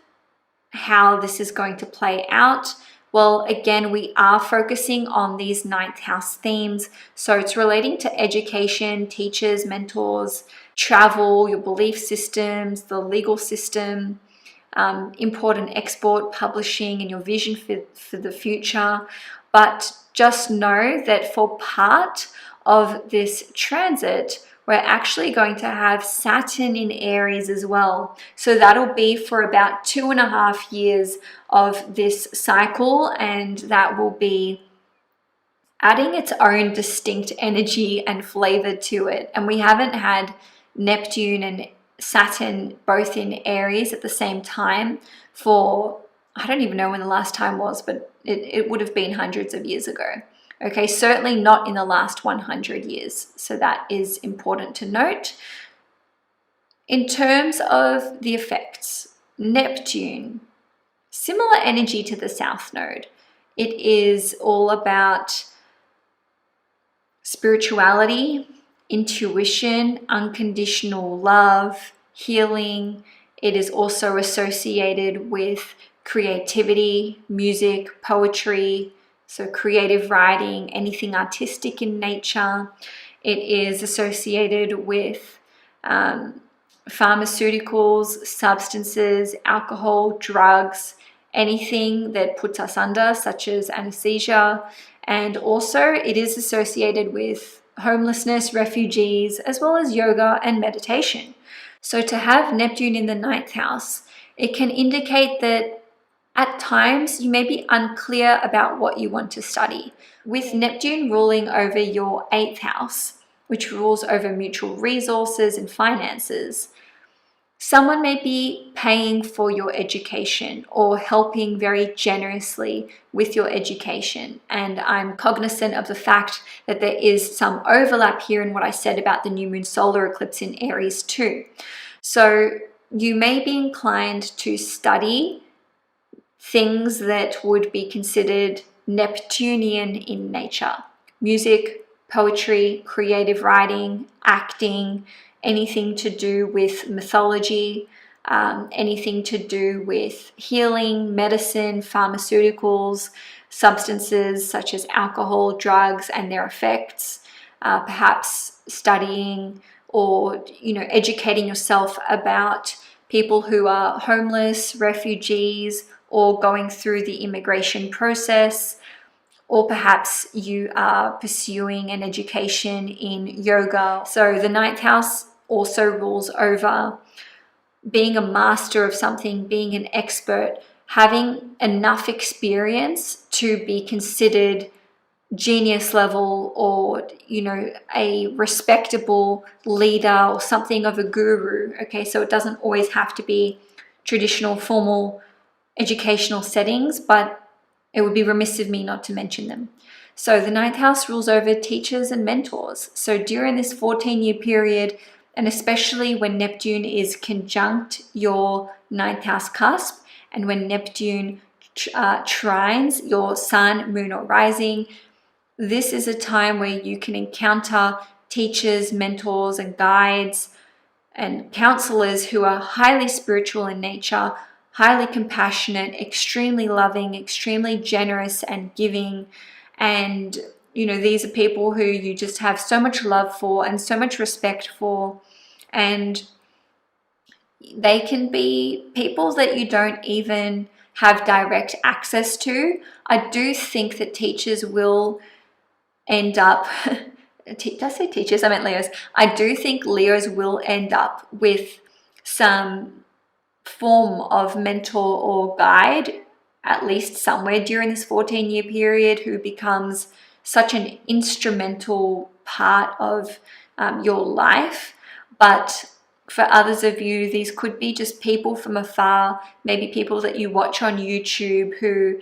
how this is going to play out, well, again, we are focusing on these 9th house themes. So it's relating to education, teachers, mentors, travel, your belief systems, the legal system, import and export, publishing, and your vision for the future. But just know that for part of this transit, we're actually going to have Saturn in Aries as well. So that'll be for about 2.5 years of this cycle, and that will be adding its own distinct energy and flavor to it. And we haven't had Neptune and Saturn both in Aries at the same time for, I don't even know when the last time was, but it would have been hundreds of years ago. Okay, certainly not in the last 100 years. So that is important to note. In terms of the effects, Neptune, similar energy to the South Node. It is all about spirituality, intuition, unconditional love, healing. It is also associated with creativity, music, poetry, so creative writing, anything artistic in nature. It is associated with pharmaceuticals, substances, alcohol, drugs, anything that puts us under, such as anesthesia. And also it is associated with homelessness, refugees, as well as yoga and meditation. So to have Neptune in the 9th house, it can indicate that at times, you may be unclear about what you want to study. With Neptune ruling over your 8th house, which rules over mutual resources and finances, someone may be paying for your education or helping very generously with your education. And I'm cognizant of the fact that there is some overlap here in what I said about the new moon solar eclipse in Aries too. So you may be inclined to study things that would be considered Neptunian in nature. Music, poetry, creative writing, acting, anything to do with mythology, anything to do with healing, medicine, pharmaceuticals, substances such as alcohol, drugs, and their effects, perhaps studying or educating yourself about people who are homeless, refugees, or going through the immigration process, or perhaps you are pursuing an education in yoga. So the 9th house also rules over being a master of something, being an expert, having enough experience to be considered genius level, or a respectable leader or something of a guru. Okay, so it doesn't always have to be traditional formal educational settings, but it would be remiss of me not to mention them. So the ninth house rules over teachers and mentors. So during this 14-year period, and especially when Neptune is conjunct your ninth house cusp, and when Neptune trines your sun, moon, or rising, this is a time where you can encounter teachers, mentors, and guides and counselors who are highly spiritual in nature, highly compassionate, extremely loving, extremely generous and giving. And, these are people who you just have so much love for and so much respect for. And they can be people that you don't even have direct access to. I do think that teachers will end up, did I say teachers? I meant Leos. I do think Leos will end up with some form of mentor or guide, at least somewhere during this 14-year period, who becomes such an instrumental part of your life. But for others of you, these could be just people from afar, maybe people that you watch on YouTube who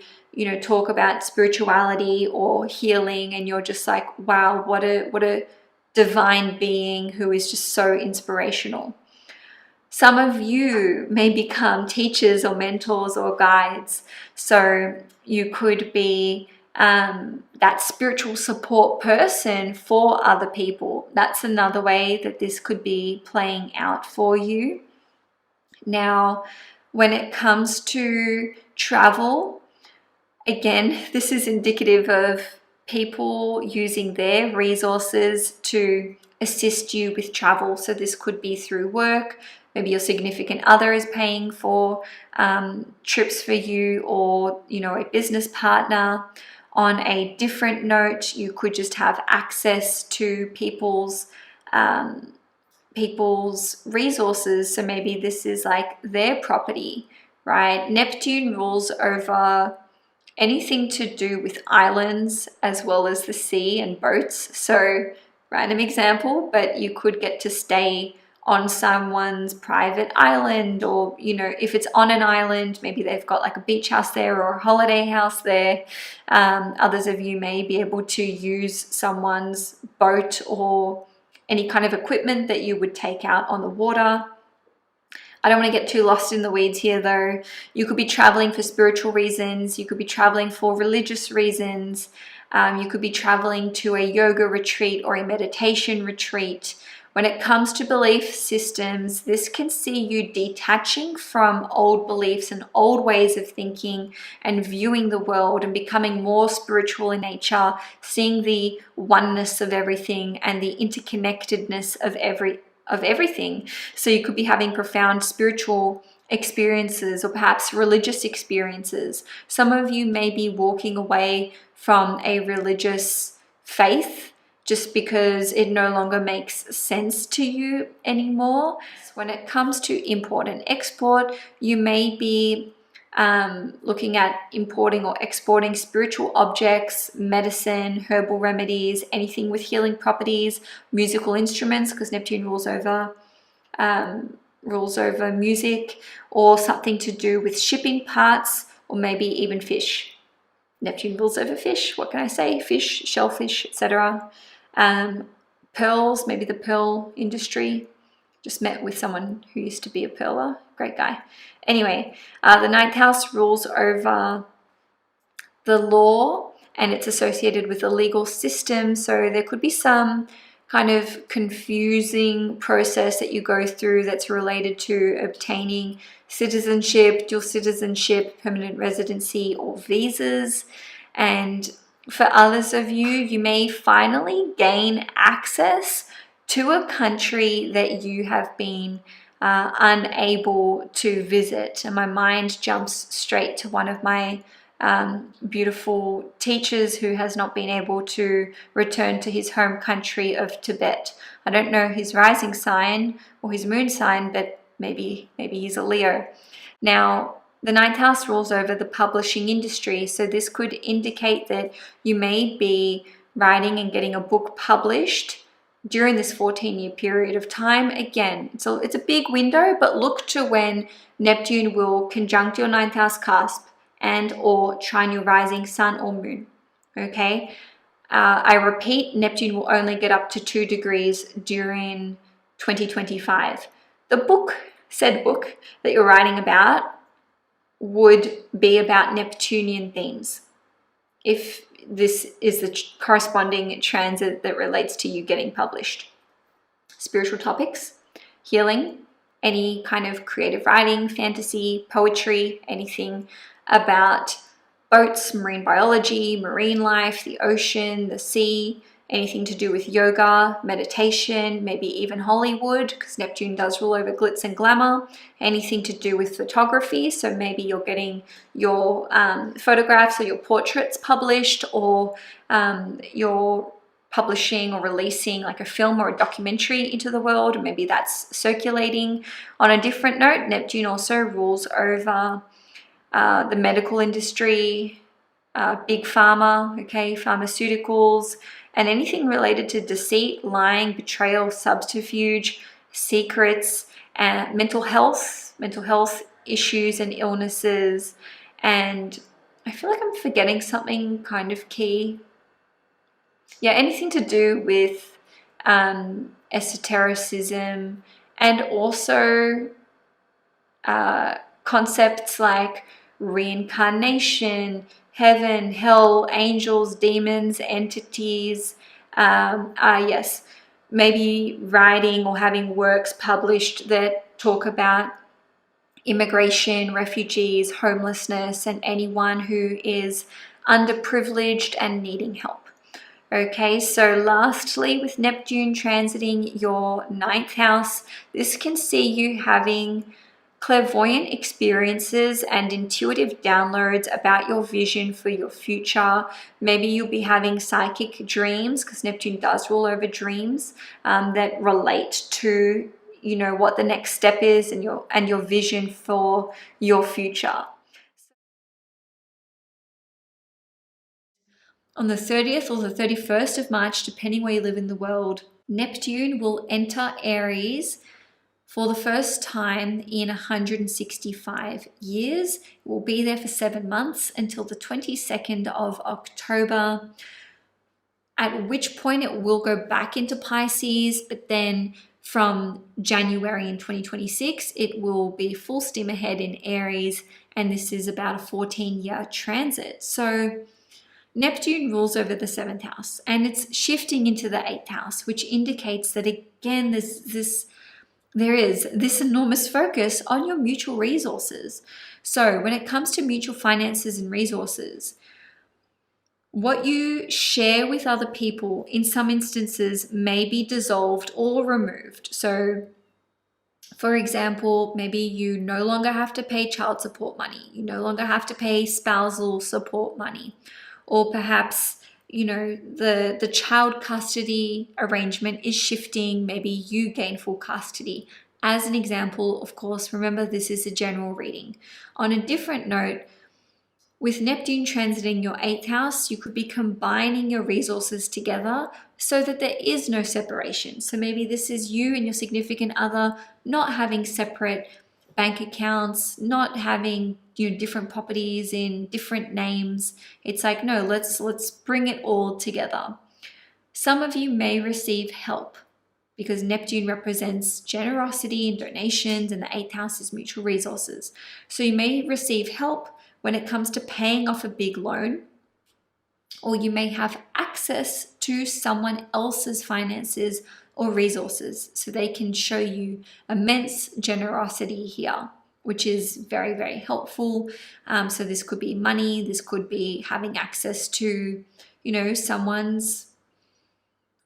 talk about spirituality or healing, and you're just like, wow, what a divine being who is just so inspirational. Some of you may become teachers or mentors or guides. So you could be that spiritual support person for other people. That's another way that this could be playing out for you. Now, when it comes to travel, again, this is indicative of people using their resources to assist you with travel. So this could be through work. Maybe your significant other is paying for trips for you, or a business partner. On a different note, you could just have access to people's resources. So maybe this is like their property, right? Neptune rules over anything to do with islands as well as the sea and boats. So random example, but you could get to stay on someone's private island, or if it's on an island, maybe they've got like a beach house there or a holiday house there. Others of you may be able to use someone's boat or any kind of equipment that you would take out on the water. I don't want to get too lost in the weeds here though. You could be traveling for spiritual reasons. You could be traveling for religious reasons. You could be traveling to a yoga retreat or a meditation retreat. When it comes to belief systems, this can see you detaching from old beliefs and old ways of thinking and viewing the world, and becoming more spiritual in nature, seeing the oneness of everything and the interconnectedness of everything. So you could be having profound spiritual experiences, or perhaps religious experiences. Some of you may be walking away from a religious faith just because it no longer makes sense to you anymore. When it comes to import and export, you may be looking at importing or exporting spiritual objects, medicine, herbal remedies, anything with healing properties, musical instruments, because Neptune rules over music, or something to do with shipping parts, or maybe even fish. Neptune rules over fish. What can I say? Fish, shellfish, etc. Pearls, maybe the pearl industry. Just met with someone who used to be a pearler. Great guy. Anyway, the ninth house rules over the law, and it's associated with the legal system. So there could be some kind of confusing process that you go through that's related to obtaining citizenship, dual citizenship, permanent residency, or visas. And for others of you, you may finally gain access to a country that you have been unable to visit. And my mind jumps straight to one of my beautiful teachers who has not been able to return to his home country of Tibet. I don't know his rising sign or his moon sign, but maybe he's a Leo. Now, The ninth house rules over the publishing industry, so this could indicate that you may be writing and getting a book published during this 14-year period of time. Again, it's a big window, but look to when Neptune will conjunct your ninth house cusp and or trine your rising sun or moon. Okay, I repeat, Neptune will only get up to 2 degrees during 2025. The said book that you're writing about would be about Neptunian themes, if this is the corresponding transit that relates to you getting published. Spiritual topics, healing, any kind of creative writing, fantasy, poetry, anything about boats, marine biology, marine life, the ocean, the sea, anything to do with yoga, meditation, maybe even Hollywood, because Neptune does rule over glitz and glamour, anything to do with photography. So maybe you're getting your photographs or your portraits published, or you're publishing or releasing like a film or a documentary into the world, and maybe that's circulating. On a different note, Neptune also rules over the medical industry, big pharma, okay, pharmaceuticals, and anything related to deceit, lying, betrayal, subterfuge, secrets, and mental health issues and illnesses. And I feel like I'm forgetting something kind of key. Yeah, anything to do with esotericism, and also concepts like reincarnation, heaven, hell, angels, demons, entities. Yes, maybe writing or having works published that talk about immigration, refugees, homelessness, and anyone who is underprivileged and needing help. Okay, so lastly, with Neptune transiting your ninth house, this can see you having clairvoyant experiences and intuitive downloads about your vision for your future. Maybe you'll be having psychic dreams, because Neptune does rule over dreams, that relate to, you know, what the next step is and your vision for your future. On the 30th or the 31st of March, depending where you live in the world, Neptune will enter Aries for the first time in 165 years. It will be there for 7 months until the 22nd of October, at which point it will go back into Pisces, but then from January in 2026, it will be full steam ahead in Aries, and this is about a 14-year transit. So Neptune rules over the 7th house, and it's shifting into the 8th house, which indicates that, again, there is this enormous focus on your mutual resources. So when it comes to mutual finances and resources, what you share with other people in some instances may be dissolved or removed. So for example, maybe you no longer have to pay child support money. You no longer have to pay spousal support money. Or perhaps, you know, the child custody arrangement is shifting. Maybe you gain full custody. As an example, of course, remember this is a general reading. On a different note, with Neptune transiting your 8th house, you could be combining your resources together so that there is no separation. So maybe this is you and your significant other not having separate bank accounts, not having, you know, different properties in different names. It's like, no, let's bring it all together. Some of you may receive help because Neptune represents generosity and donations, and the 8th house is mutual resources. So you may receive help when it comes to paying off a big loan, or you may have access to someone else's finances or resources, so they can show you immense generosity here, which is very, very helpful. So this could be money, this could be having access to, you know, someone's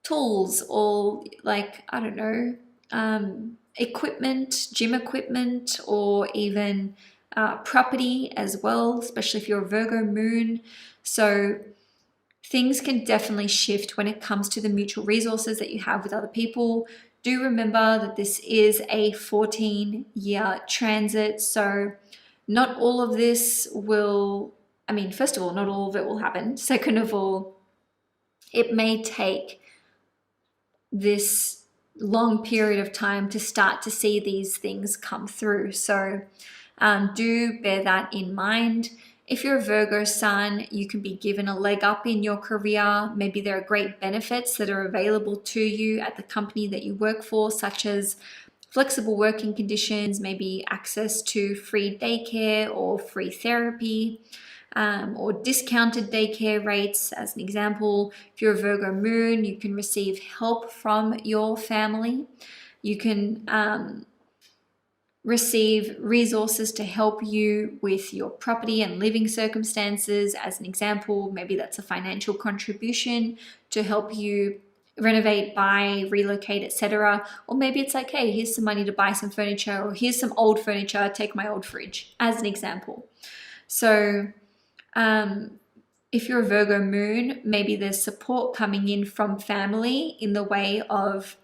tools, or like, I don't know, equipment, gym equipment, or even property as well, especially if you're a Virgo moon. So things can definitely shift when it comes to the mutual resources that you have with other people. Do remember that this is a 14-year transit, so Not all of this will, I mean, first of all, not all of it will happen. Second of all, it may take this long period of time to start to see these things come through. So do bear that in mind. If you're a Virgo sun, you can be given a leg up in your career. Maybe there are great benefits that are available to you at the company that you work for, such as flexible working conditions, maybe access to free daycare or free therapy, or discounted daycare rates. As an example, if you're a Virgo moon, you can receive help from your family. You can receive resources to help you with your property and living circumstances. As an example, maybe that's a financial contribution to help you renovate, buy, relocate, etc. Or maybe it's like, hey, here's some money to buy some furniture, or here's some old furniture, take my old fridge, as an example. So if you're a Virgo moon, maybe there's support coming in from family in the way of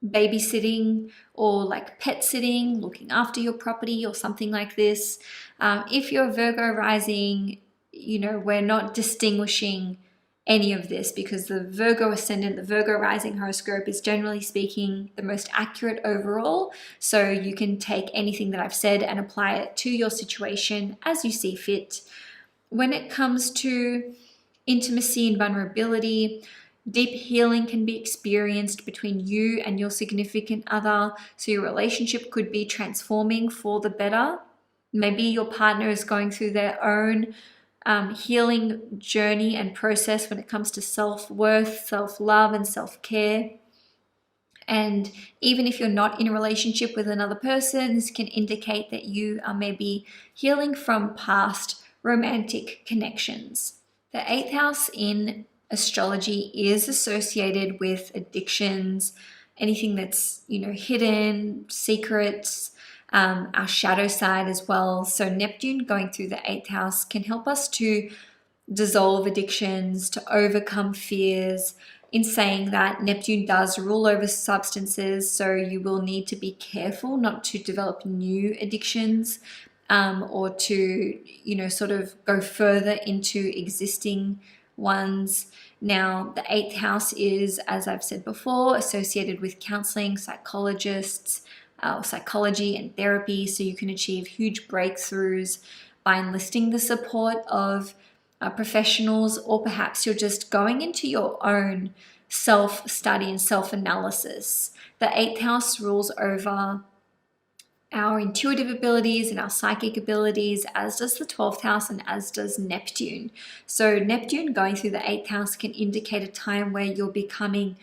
babysitting or like pet sitting, looking after your property or something like this. If you're Virgo rising, we're not distinguishing any of this, because the Virgo ascendant, the Virgo rising horoscope is generally speaking the most accurate overall. So you can take anything that I've said and apply it to your situation as you see fit. When it comes to intimacy and vulnerability, deep healing can be experienced between you and your significant other. So your relationship could be transforming for the better. Maybe your partner is going through their own healing journey and process when it comes to self-worth, self-love, and self-care. And even if you're not in a relationship with another person, this can indicate that you are maybe healing from past romantic connections. The 8th house in astrology is associated with addictions, anything that's, hidden, secrets, our shadow side as well. So Neptune going through the 8th house can help us to dissolve addictions, to overcome fears. In saying that, Neptune does rule over substances, so you will need to be careful not to develop new addictions, or to, sort of go further into existing ones. Now, the 8th house is, as I've said before, associated with counseling, psychologists, psychology and therapy, so you can achieve huge breakthroughs by enlisting the support of professionals, or perhaps you're just going into your own self-study and self-analysis. The 8th house rules over our intuitive abilities and our psychic abilities, as does the 12th house and as does Neptune. So Neptune going through the 8th house can indicate a time where you're becoming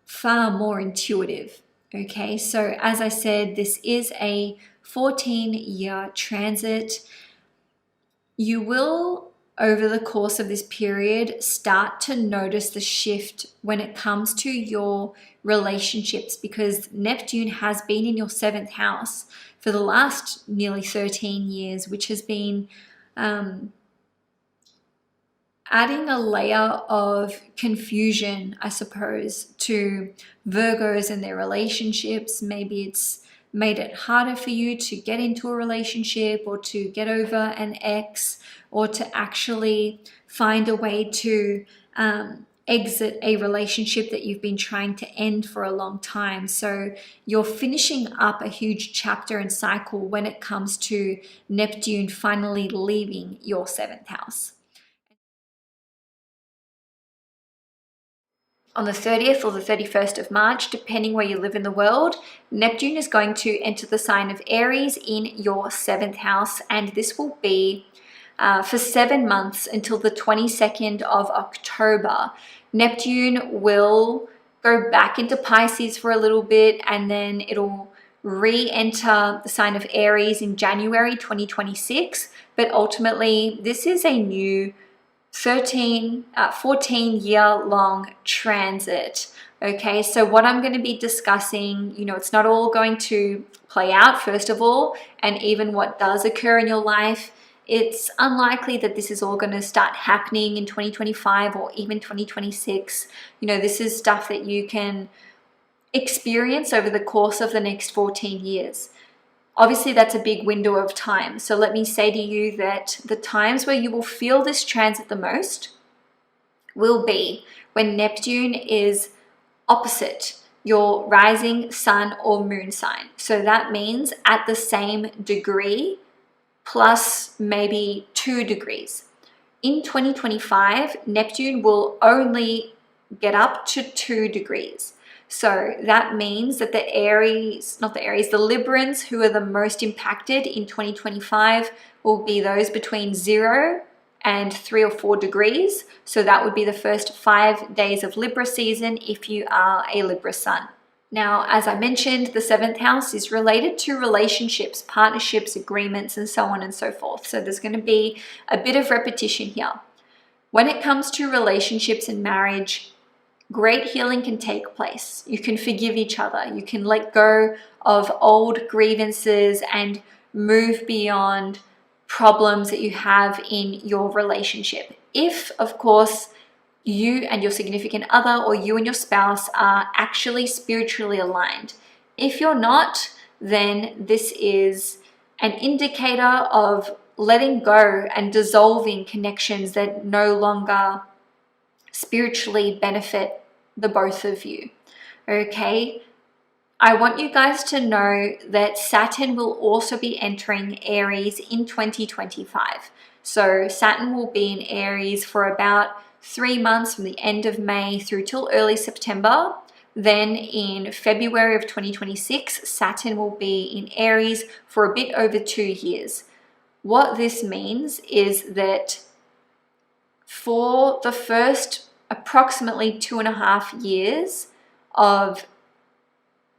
far more intuitive. Okay, so as I said, this is a 14-year transit. You will, over the course of this period, start to notice the shift when it comes to your relationships, because Neptune has been in your 7th house for the last nearly 13 years, which has been adding a layer of confusion, I suppose, to Virgos and their relationships. Maybe it's made it harder for you to get into a relationship, or to get over an ex, or to actually find a way to exit a relationship that you've been trying to end for a long time. So you're finishing up a huge chapter and cycle when it comes to Neptune finally leaving your 7th house. On the 30th or the 31st of March, depending where you live in the world, Neptune is going to enter the sign of Aries in your 7th house, and this will be for 7 months until the 22nd of October. Neptune will go back into Pisces for a little bit, and then it'll re-enter the sign of Aries in January 2026. But ultimately, this is a new 14-year long transit. Okay, so what I'm going to be discussing, it's not all going to play out, first of all, and even what does occur in your life, it's unlikely that this is all going to start happening in 2025 or even 2026. This is stuff that you can experience over the course of the next 14 years. Obviously, that's a big window of time. So let me say to you that the times where you will feel this transit the most will be when Neptune is opposite your rising sun or moon sign. So that means at the same degree plus maybe 2 degrees. In 2025, Neptune will only get up to 2 degrees. So that means that the Librans who are the most impacted in 2025 will be those between 0 and 3 or 4 degrees. So that would be the first 5 days of Libra season if you are a Libra sun. Now, as I mentioned, the 7th house is related to relationships, partnerships, agreements, and so on and so forth. So there's going to be a bit of repetition here. When it comes to relationships and marriage, great healing can take place. You can forgive each other. You can let go of old grievances and move beyond problems that you have in your relationship. If, of course, you and your significant other or you and your spouse are actually spiritually aligned. If you're not, then this is an indicator of letting go and dissolving connections that no longer spiritually benefit the both of you. Okay? I want you guys to know that Saturn will also be entering Aries in 2025. So Saturn will be in Aries for about 3 months from the end of May through till early September. Then in February of 2026, Saturn will be in Aries for a bit over 2 years. What this means is that for the first approximately 2.5 years of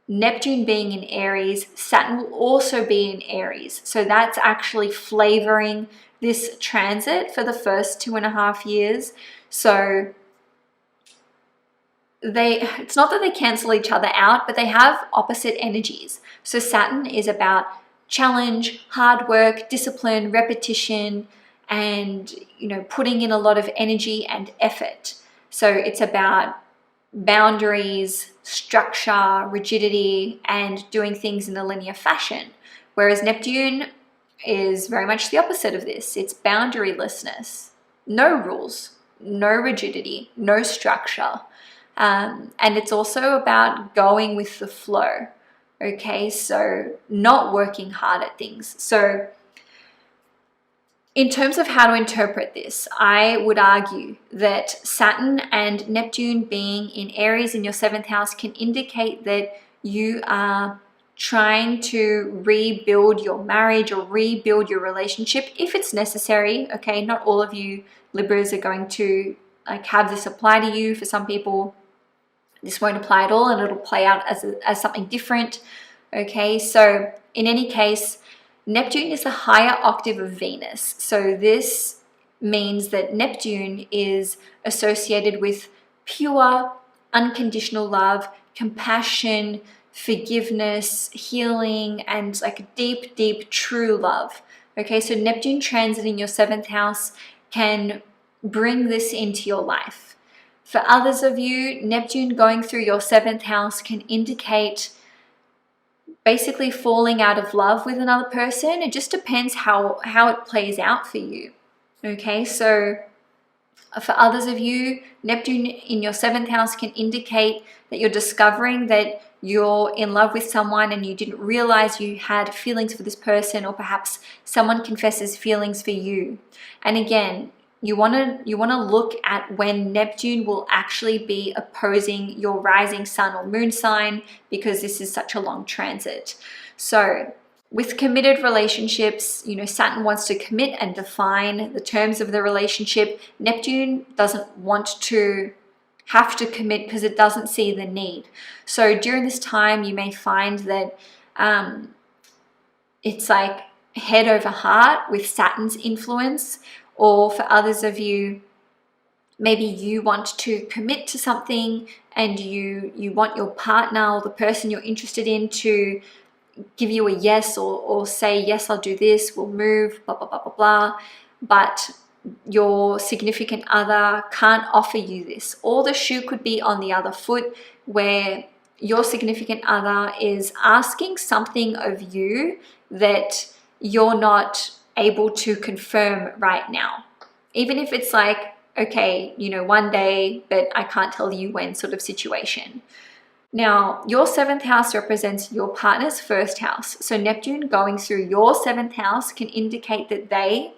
Neptune being in Aries, Saturn will also be in Aries. So that's actually flavoring this transit for the first 2.5 years. So it's not that they cancel each other out, but they have opposite energies. So Saturn is about challenge, hard work, discipline, repetition, and putting in a lot of energy and effort. So it's about boundaries, structure, rigidity, and doing things in a linear fashion. Whereas Neptune is very much the opposite of this. It's boundarylessness, no rules, no rigidity, no structure. And it's also about going with the flow. Okay, so not working hard at things. So in terms of how to interpret this, I would argue that Saturn and Neptune being in Aries in your 7th house can indicate that you are trying to rebuild your marriage or rebuild your relationship if it's necessary. Okay, not all of you Libras are going to have this apply to you. For some people, this won't apply at all and it'll play out as something different. Okay, so in any case, Neptune is the higher octave of Venus. So this means that Neptune is associated with pure, unconditional love, compassion, forgiveness, healing, and deep, deep, true love. Okay, so Neptune transiting your 7th house can bring this into your life. For others of you, Neptune going through your 7th house can indicate basically falling out of love with another person. It just depends how it plays out for you. Okay, so for others of you, Neptune in your 7th house can indicate that you're discovering that you're in love with someone and you didn't realize you had feelings for this person, or perhaps someone confesses feelings for you. And again, you want to look at when Neptune will actually be opposing your rising sun or moon sign, because this is such a long transit. So with committed relationships, Saturn wants to commit and define the terms of the relationship. Neptune doesn't want to have to commit because it doesn't see the need. So during this time, you may find that it's like head over heart with Saturn's influence. Or for others of you, maybe you want to commit to something and you want your partner or the person you're interested in to give you a yes, or say, yes, I'll do this, we'll move, blah, blah, blah, blah, blah. But your significant other can't offer you this. Or the shoe could be on the other foot, where your significant other is asking something of you that you're not able to confirm right now. Even if it's like, okay, you know, one day, but I can't tell you when sort of situation. Now, your 7th house represents your partner's 1st house. So Neptune going through your 7th house can indicate that they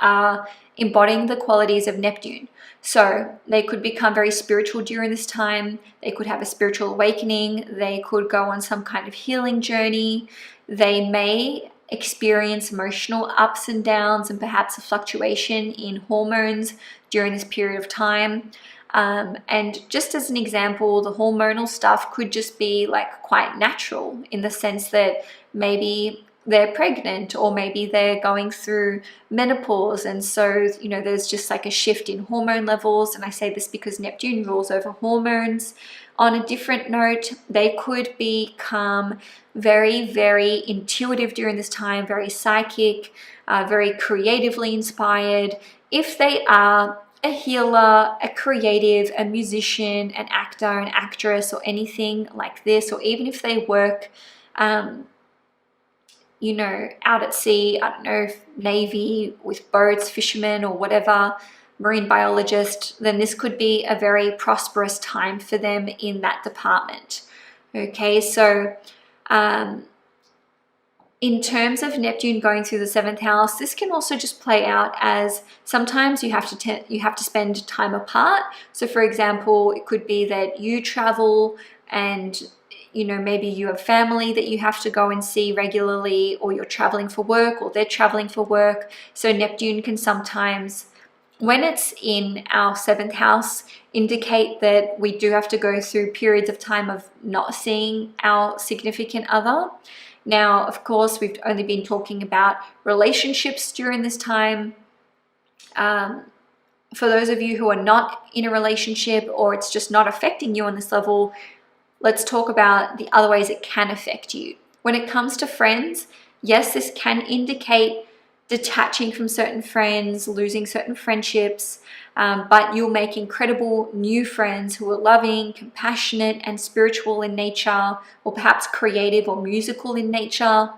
are embodying the qualities of Neptune. So they could become very spiritual during this time. They could have a spiritual awakening. They could go on some kind of healing journey. They may experience emotional ups and downs and perhaps a fluctuation in hormones during this period of time. And just as an example, the hormonal stuff could just be like quite natural in the sense that maybe they're pregnant or maybe they're going through menopause, and so, you know, there's just like a shift in hormone levels. And I say this because Neptune rules over hormones. On a different note, they could become very, very intuitive during this time, very psychic, very creatively inspired. If they are a healer, a creative, a musician, an actor, an actress, or anything like this, or even if they work you know, out at sea, I don't know, Navy with boats, fishermen or whatever, marine biologist, then this could be a very prosperous time for them in that department. Okay, so in terms of Neptune going through the 7th house, this can also just play out as sometimes you have to spend time apart. So for example, it could be that you travel and, you know, maybe you have family that you have to go and see regularly, or you're traveling for work, or they're traveling for work. So Neptune can sometimes, when it's in our 7th house, indicate that we do have to go through periods of time of not seeing our significant other. Now, of course, we've only been talking about relationships during this time. For those of you who are not in a relationship, or it's just not affecting you on this level, let's talk about the other ways it can affect you. When it comes to friends, yes, this can indicate detaching from certain friends, losing certain friendships, but you'll make incredible new friends who are loving, compassionate, and spiritual in nature, or perhaps creative or musical in nature.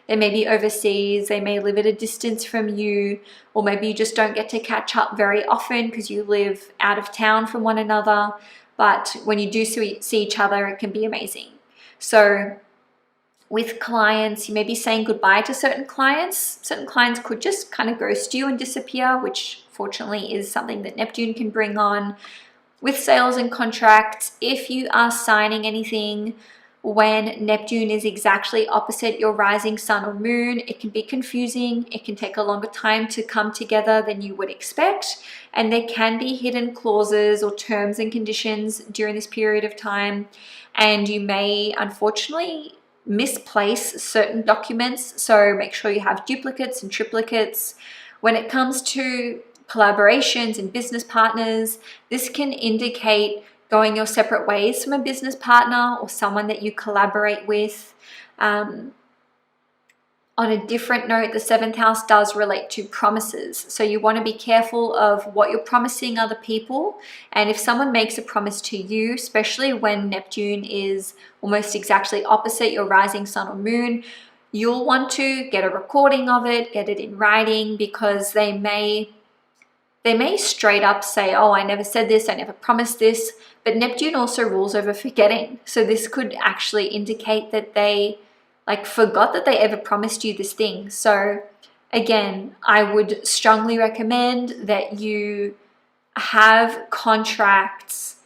They may be overseas, they may live at a distance from you, or maybe you just don't get to catch up very often because you live out of town from one another. But when you do see each other, it can be amazing. So with clients, you may be saying goodbye to certain clients. Certain clients could just kind of ghost you and disappear, which fortunately is something that Neptune can bring on. With sales and contracts, if you are signing anything when Neptune is exactly opposite your rising sun or moon, it can be confusing. It can take a longer time to come together than you would expect. And there can be hidden clauses or terms and conditions during this period of time. And you may, unfortunately, misplace certain documents. So make sure you have duplicates and triplicates. When it comes to collaborations and business partners, this can indicate going your separate ways from a business partner or someone that you collaborate with. On a different note, the 7th house does relate to promises. So you want to be careful of what you're promising other people. And if someone makes a promise to you, especially when Neptune is almost exactly opposite your rising sun or moon, you'll want to get a recording of it, get it in writing, because they may straight up say, oh, I never said this, I never promised this. But Neptune also rules over forgetting. So this could actually indicate that they forgot that they ever promised you this thing. So again, I would strongly recommend that you have contracts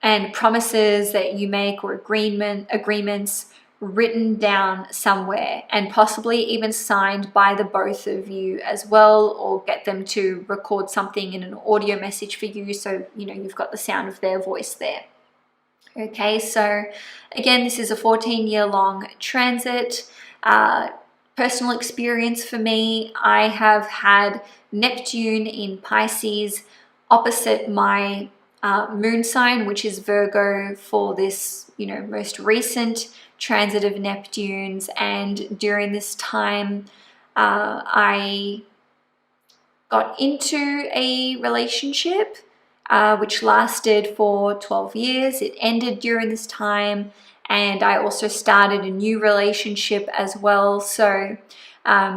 and promises that you make, or agreements written down somewhere, and possibly even signed by the both of you as well, or get them to record something in an audio message for you, so you know you've got the sound of their voice there. Okay, so again, this is a 14-year long transit. Personal experience for me, I have had Neptune in Pisces opposite my moon sign, which is Virgo, for this, you know, most recent transit of Neptune's. And during this time, I got into a relationship, which lasted for 12 years. It ended during this time, and I also started a new relationship as well. So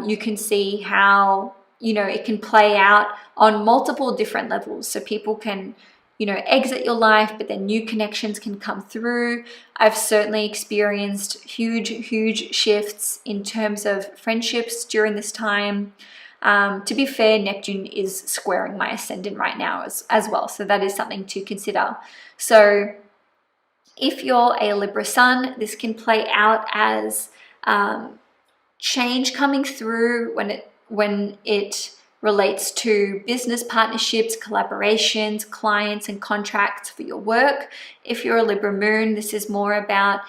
you can see how, it can play out on multiple different levels. So people can, exit your life, but then new connections can come through. I've certainly experienced huge shifts in terms of friendships during this time. To be fair, Neptune is squaring my ascendant right now as well. So that is something to consider. So if you're a Libra sun, this can play out as change coming through when it relates to business partnerships, collaborations, clients, and contracts for your work. If you're a Libra moon, this is more about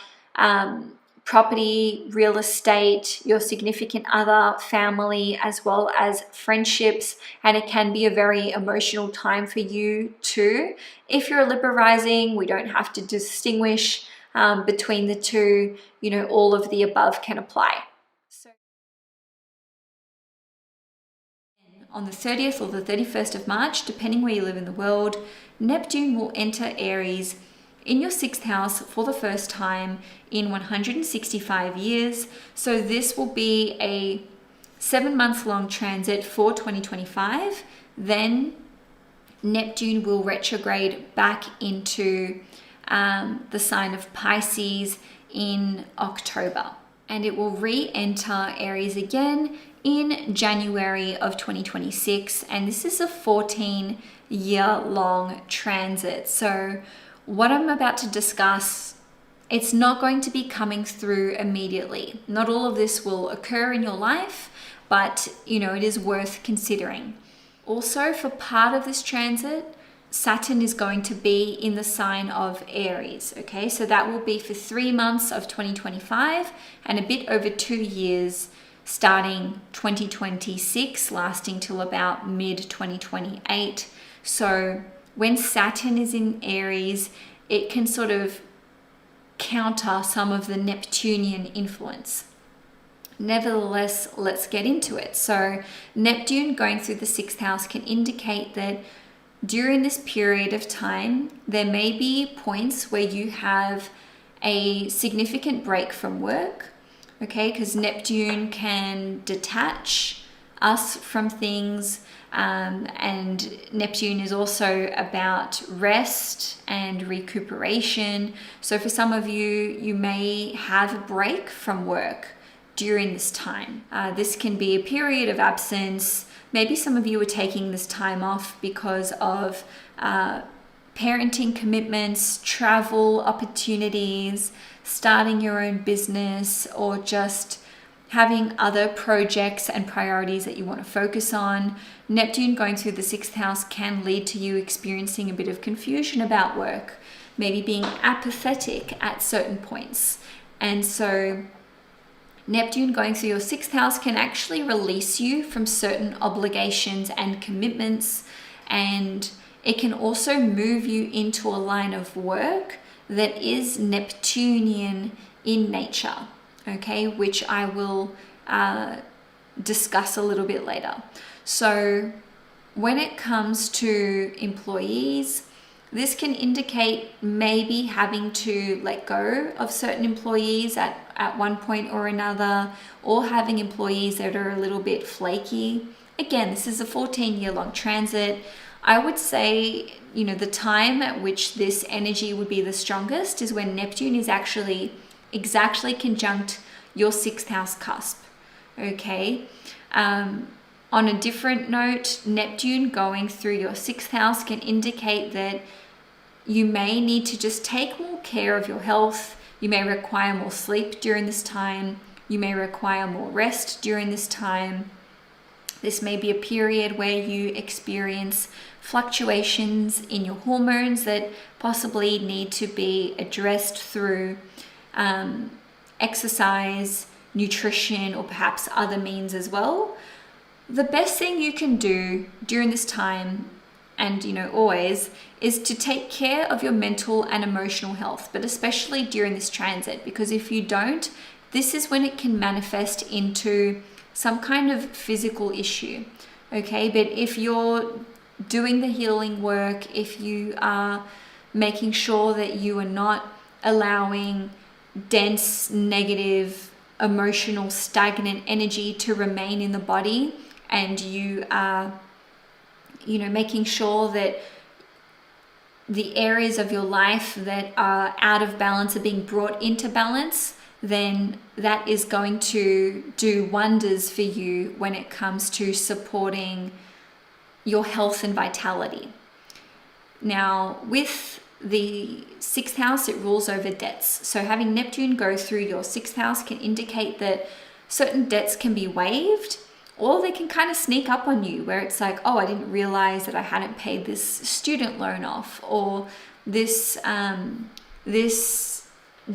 property, real estate, your significant other, family, as well as friendships, and it can be a very emotional time for you too. If you're a Libra rising, we don't have to distinguish between the two. All of the above can apply. On the 30th or the 31st of March, depending where you live in the world, Neptune will enter Aries in your 6th house for the first time in 165 years. So this will be a 7-month-long transit for 2025. Then Neptune will retrograde back into the sign of Pisces in October. And it will re-enter Aries again in January of 2026. And this is a 14-year-long transit. So what I'm about to discuss, it's not going to be coming through immediately. Not all of this will occur in your life, but it is worth considering. Also, for part of this transit, Saturn is going to be in the sign of Aries, okay? So that will be for 3 months of 2025 and a bit over 2 years starting 2026, lasting till about mid-2028. So when Saturn is in Aries, it can sort of counter some of the Neptunian influence. Nevertheless, let's get into it. So Neptune going through the 6th house can indicate that during this period of time, there may be points where you have a significant break from work, okay? Because Neptune can detach us from things, and Neptune is also about rest and recuperation. So for some of you, you may have a break from work during this time. This can be a period of absence. Maybe some of you are taking this time off because of parenting commitments, travel opportunities, starting your own business, or just having other projects and priorities that you want to focus on. Neptune going through the 6th house can lead to you experiencing a bit of confusion about work, maybe being apathetic at certain points. And so Neptune going through your 6th house can actually release you from certain obligations and commitments, and it can also move you into a line of work that is Neptunian in nature, okay, which I will discuss a little bit later. So when it comes to employees, this can indicate maybe having to let go of certain employees at one point or another, or having employees that are a little bit flaky. Again, this is a 14-year-long transit. I would say, the time at which this energy would be the strongest is when Neptune is actually exactly conjunct your 6th house cusp, okay? On a different note, Neptune going through your 6th house can indicate that you may need to just take more care of your health. You may require more sleep during this time. You may require more rest during this time. This may be a period where you experience fluctuations in your hormones that possibly need to be addressed through exercise, nutrition, or perhaps other means as well. The best thing you can do during this time, and always, is to take care of your mental and emotional health, but especially during this transit, because if you don't, this is when it can manifest into some kind of physical issue, okay? But if you're doing the healing work, if you are making sure that you are not allowing dense, negative, emotional, stagnant energy to remain in the body, and you are, making sure that the areas of your life that are out of balance are being brought into balance, then that is going to do wonders for you when it comes to supporting your health and vitality. Now, with the sixth house, it rules over debts. So having Neptune go through your sixth house can indicate that certain debts can be waived, or they can kind of sneak up on you, where it's like, oh, I didn't realize that I hadn't paid this student loan off, or this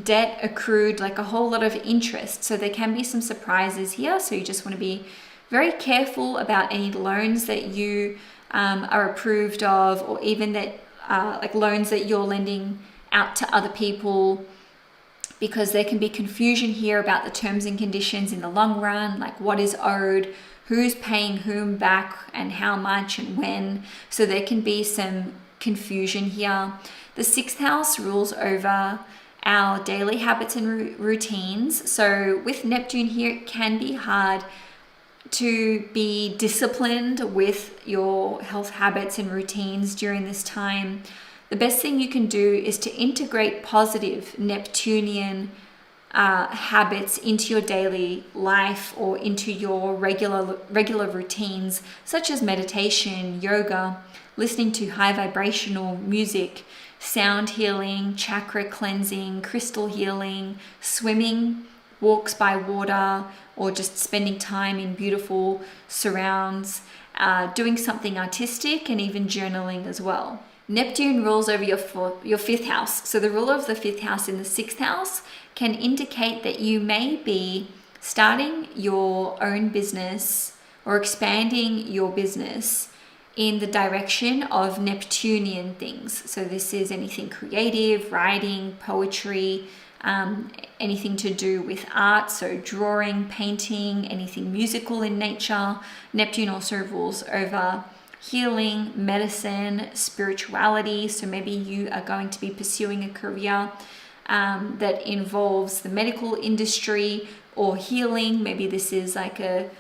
debt accrued like a whole lot of interest. So there can be some surprises here. So you just want to be very careful about any loans that you are approved of, or even that like loans that you're lending out to other people, because there can be confusion here about the terms and conditions in the long run, like what is owed, who's paying whom back, and how much and when. So there can be some confusion here. The sixth house rules over our daily habits and routines. So with Neptune here, it can be hard to be disciplined with your health habits and routines during this time. The best thing you can do is to integrate positive Neptunian habits into your daily life, or into your regular routines, such as meditation, yoga, listening to high vibrational music, sound healing, chakra cleansing, crystal healing, swimming, walks by water, or just spending time in beautiful surrounds, doing something artistic, and even journaling as well. Neptune rules over your fifth house. So the ruler of the fifth house in the sixth house can indicate that you may be starting your own business or expanding your business in the direction of Neptunian things. So this is anything creative, writing, poetry, anything to do with art, so drawing, painting, anything musical in nature. Neptune also rules over healing, medicine, spirituality. So maybe you are going to be pursuing a career that involves the medical industry or healing. Maybe this is like a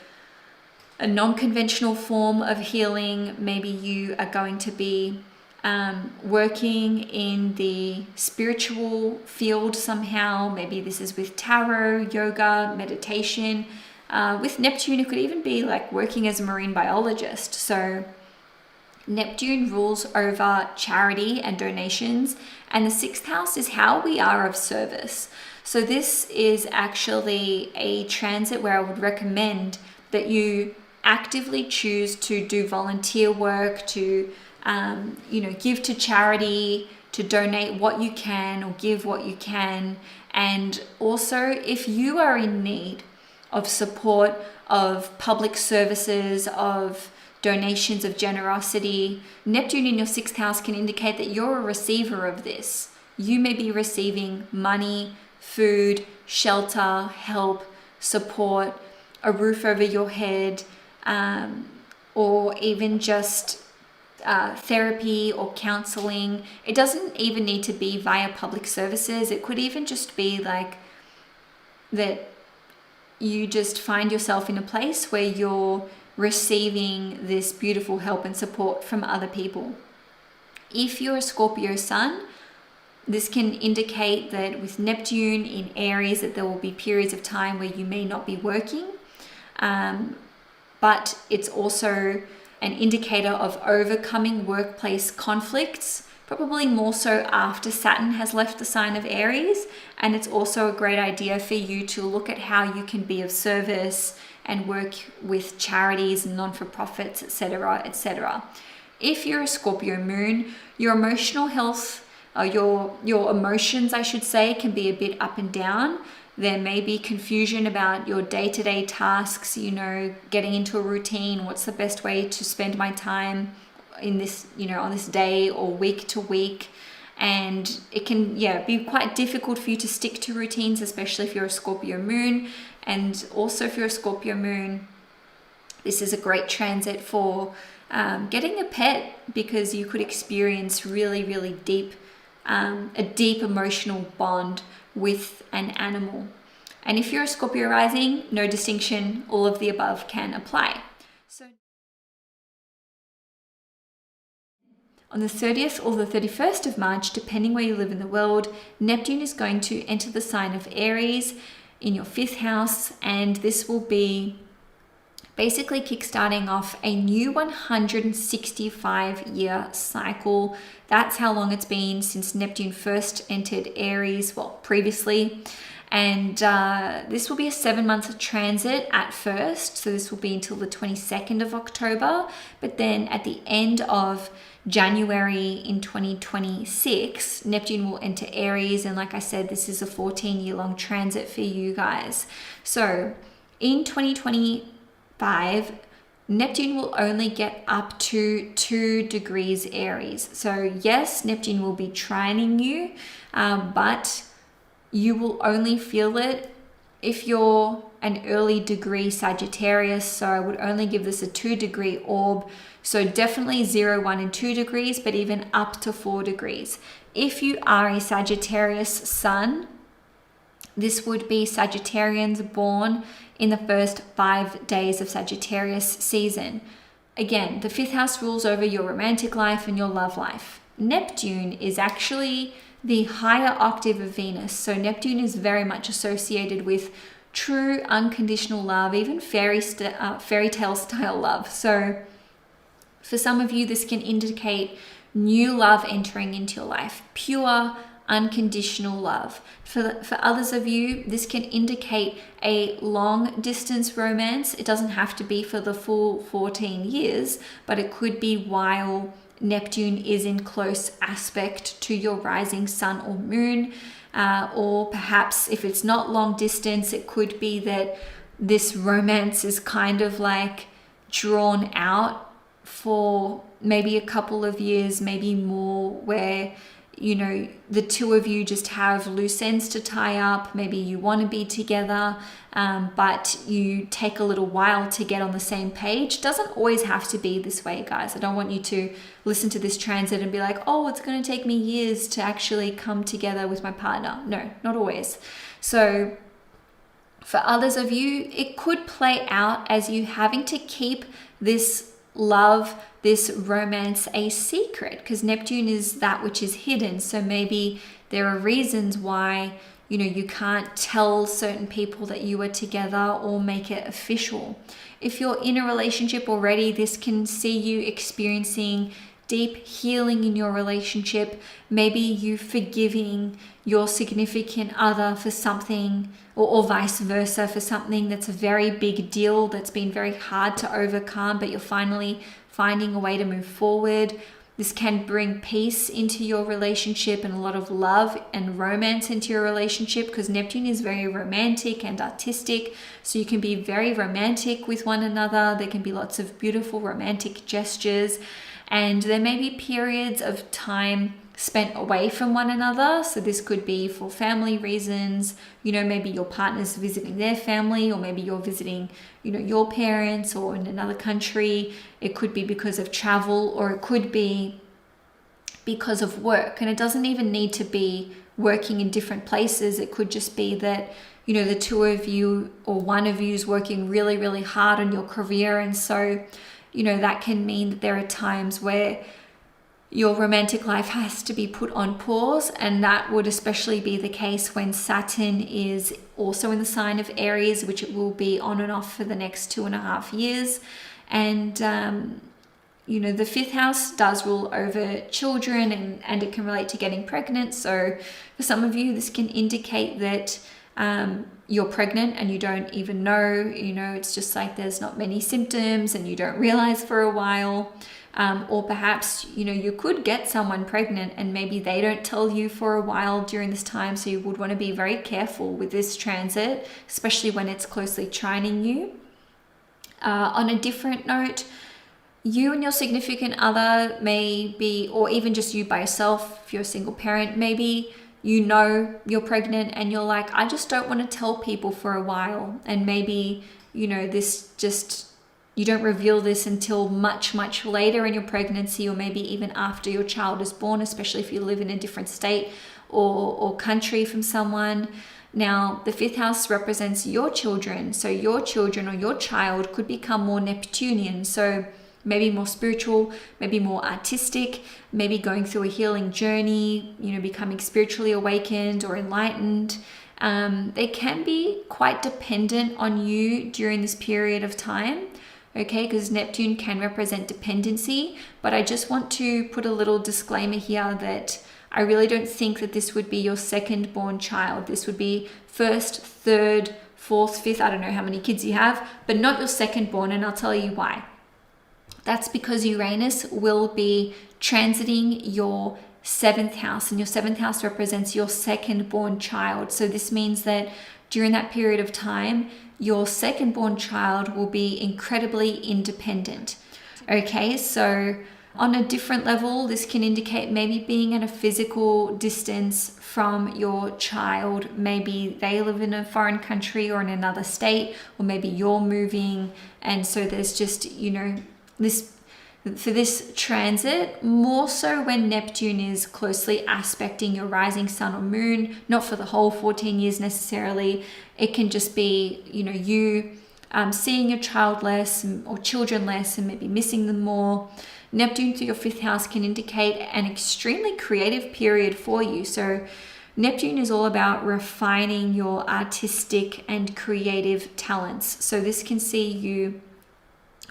non-conventional form of healing. Maybe you are going to be working in the spiritual field somehow. Maybe this is with tarot, yoga, meditation. With Neptune, it could even be like working as a marine biologist. So Neptune rules over charity and donations, and the sixth house is how we are of service. So this is actually a transit where I would recommend that you actively choose to do volunteer work, to give to charity, to donate what you can or give what you can. And also, if you are in need of support, of public services, of donations, of generosity, Neptune in your sixth house can indicate that you're a receiver of this. You may be receiving money, food, shelter, help, support, a roof over your head, or even just therapy or counseling. It doesn't even need to be via public services. It could even just be like that you just find yourself in a place where you're receiving this beautiful help and support from other people. If you're a Scorpio sun, this can indicate that with Neptune in Aries, that there will be periods of time where you may not be working, but it's also an indicator of overcoming workplace conflicts, probably more so after Saturn has left the sign of Aries. And it's also a great idea for you to look at how you can be of service and work with charities and non-for-profits, etc., etc. If you're a Scorpio moon, your emotional health, your emotions, I should say, can be a bit up and down. There may be confusion about your day-to-day tasks, getting into a routine. What's the best way to spend my time in this, on this day or week to week? And it can, be quite difficult for you to stick to routines, especially if you're a Scorpio moon. And also if you're a Scorpio moon, this is a great transit for getting a pet, because you could experience really, really deep, a deep emotional bond with an animal. And if you're a Scorpio rising, no distinction, all of the above can apply. So on the 30th or the 31st of March, depending where you live in the world, Neptune is going to enter the sign of Aries in your 5th house, and this will be basically kickstarting off a new 165-year cycle. That's how long it's been since Neptune first entered Aries, well, previously. And this will be a 7-month transit at first. So this will be until the 22nd of October. But then at the end of January in 2026, Neptune will enter Aries. And like I said, this is a 14-year-long transit for you guys. So in 2025, Neptune will only get up to 2 degrees Aries. So yes, Neptune will be trining you, but you will only feel it if you're an early degree Sagittarius. So I would only give this a 2-degree orb. So definitely 0, 1, and 2 degrees, but even up to 4 degrees. If you are a Sagittarius sun, this would be Sagittarians born in the first 5 days of Sagittarius season. Again, the 5th house rules over your romantic life and your love life. Neptune is actually the higher octave of Venus. So Neptune is very much associated with true unconditional love, even fairy tale style love. So for some of you, this can indicate new love entering into your life, pure, unconditional love. For others of you, this can indicate a long distance romance. It doesn't have to be for the full 14 years, but it could be while Neptune is in close aspect to your rising sun or moon, or perhaps if it's not long distance, it could be that this romance is kind of like drawn out for maybe a couple of years, maybe more, where you know the two of you just have loose ends to tie up. Maybe you want to be together, but you take a little while to get on the same page. Doesn't always have to be this way, guys. I don't want you to listen to this transit and be like, oh, it's going to take me years to actually come together with my partner. No, not always. So for others of you, it could play out as you having to keep this love, this romance a secret, because Neptune is that which is hidden. So maybe there are reasons why you can't tell certain people that you are together or make it official. If you're in a relationship already, this can see you experiencing deep healing in your relationship. Maybe you forgiving your significant other for something, or vice versa, for something that's a very big deal that's been very hard to overcome, but you're finally finding a way to move forward. This can bring peace into your relationship and a lot of love and romance into your relationship, because Neptune is very romantic and artistic. So you can be very romantic with one another. There can be lots of beautiful romantic gestures, and there may be periods of time spent away from one another. So this could be for family reasons, maybe your partner's visiting their family, or maybe you're visiting, your parents, or in another country. It could be because of travel, or it could be because of work. And it doesn't even need to be working in different places. It could just be that, the two of you or one of you is working really, really hard on your career. And so, that can mean that there are times where your romantic life has to be put on pause, and that would especially be the case when Saturn is also in the sign of Aries, which it will be on and off for the next 2.5 years. And the 5th house does rule over children, and it can relate to getting pregnant. So for some of you, this can indicate that you're pregnant and you don't even know. It's just like there's not many symptoms and you don't realize for a while. Or perhaps, you could get someone pregnant and maybe they don't tell you for a while during this time. So you would want to be very careful with this transit, especially when it's closely trining you. On a different note, you and your significant other may be, or even just you by yourself, if you're a single parent, maybe you're pregnant and you're like, I just don't want to tell people for a while. And maybe, this just you don't reveal this until much, much later in your pregnancy, or maybe even after your child is born, especially if you live in a different state or country from someone. Now, the fifth house represents your children. So your children or your child could become more Neptunian. So maybe more spiritual, maybe more artistic, maybe going through a healing journey, becoming spiritually awakened or enlightened. They can be quite dependent on you during this period of time, okay? Because Neptune can represent dependency, but I just want to put a little disclaimer here that I really don't think that this would be your second born child. This would be first, third, fourth, fifth, I don't know how many kids you have, but not your second born, and I'll tell you why. That's because Uranus will be transiting your seventh house, and your seventh house represents your second born child. So this means that during that period of time, your second born child will be incredibly independent. Okay, so on a different level, this can indicate maybe being at a physical distance from your child. Maybe they live in a foreign country or in another state, or maybe you're moving. And so there's just, for this transit, more so when Neptune is closely aspecting your rising sun or moon, not for the whole 14 years necessarily. It can just be, you seeing your child less or children less and maybe missing them more. Neptune through your fifth house can indicate an extremely creative period for you. So Neptune is all about refining your artistic and creative talents. So this can see you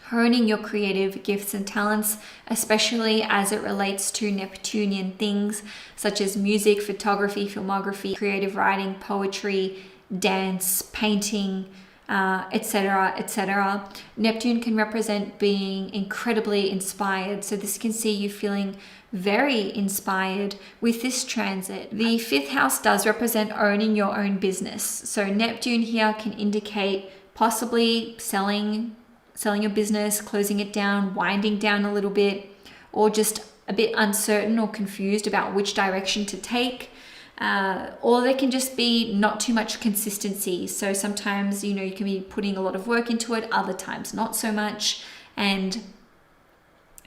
honing your creative gifts and talents, especially as it relates to Neptunian things such as music, photography, filmography, creative writing, poetry, dance, painting, etc., etc. Neptune can represent being incredibly inspired. So this can see you feeling very inspired with this transit. The fifth house does represent owning your own business. So Neptune here can indicate possibly selling your business, closing it down, winding down a little bit, or just a bit uncertain or confused about which direction to take. Or there can just be not too much consistency. So sometimes, you can be putting a lot of work into it, other times not so much. And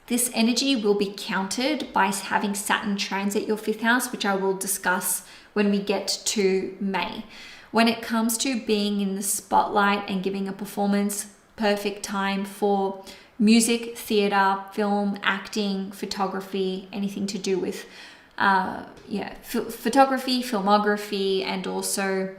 this energy will be countered by having Saturn transit your fifth house, which I will discuss when we get to May. When it comes to being in the spotlight and giving a performance, perfect time for music, theater, film, acting, photography, anything to do with photography, filmography, and also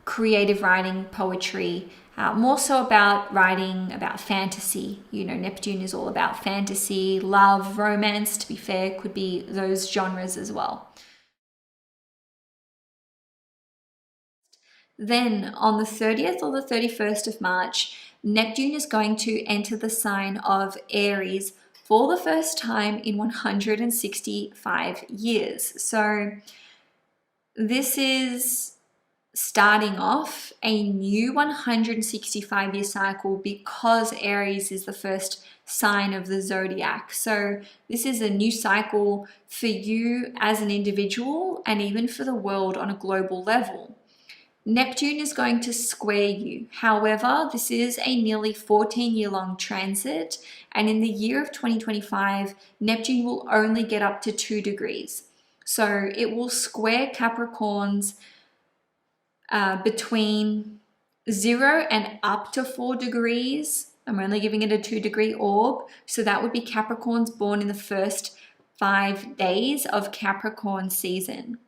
creative writing, poetry, more so about writing about fantasy. Neptune is all about fantasy, love, romance, to be fair, could be those genres as well. Then on the 30th or the 31st of March, Neptune is going to enter the sign of Aries for the first time in 165 years. So this is starting off a new 165-year cycle because Aries is the first sign of the Zodiac. So this is a new cycle for you as an individual and even for the world on a global level. Neptune is going to square you. However, this is a nearly 14-year-long transit, and in the year of 2025, Neptune will only get up to 2 degrees. So it will square Capricorns between 0 and up to 4 degrees. I'm only giving it a 2-degree orb. So that would be Capricorns born in the first 5 days of Capricorn season.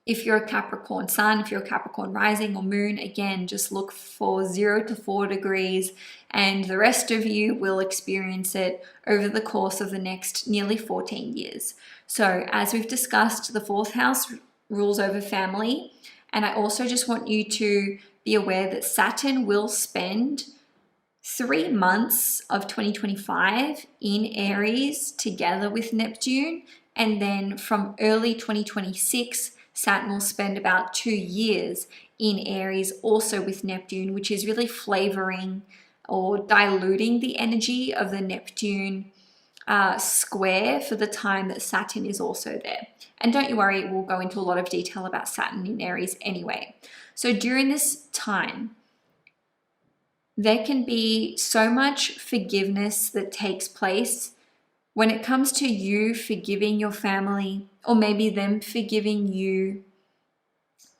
If you're a Capricorn sun, if you're a Capricorn rising or moon, again, just look for 0 to 4 degrees, and the rest of you will experience it over the course of the next nearly 14 years. So as we've discussed, the fourth house rules over family. And I also just want you to be aware that Saturn will spend 3 months of 2025 in Aries together with Neptune. And then from early 2026, Saturn will spend about 2 years in Aries also with Neptune, which is really flavoring or diluting the energy of the Neptune square for the time that Saturn is also there. And don't you worry, we'll go into a lot of detail about Saturn in Aries anyway. So during this time, there can be so much forgiveness that takes place when it comes to you forgiving your family, or maybe them forgiving you.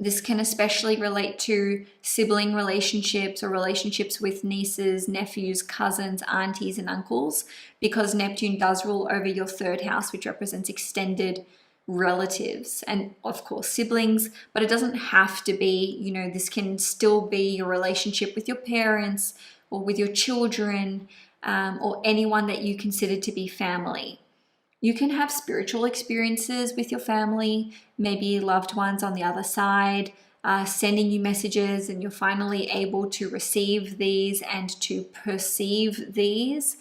This can especially relate to sibling relationships or relationships with nieces, nephews, cousins, aunties, and uncles, because Neptune does rule over your third house, which represents extended relatives and, of course, siblings. But it doesn't have to be, this can still be your relationship with your parents or with your children, or anyone that you consider to be family. You can have spiritual experiences with your family, maybe loved ones on the other side, sending you messages, and you're finally able to receive these and to perceive these.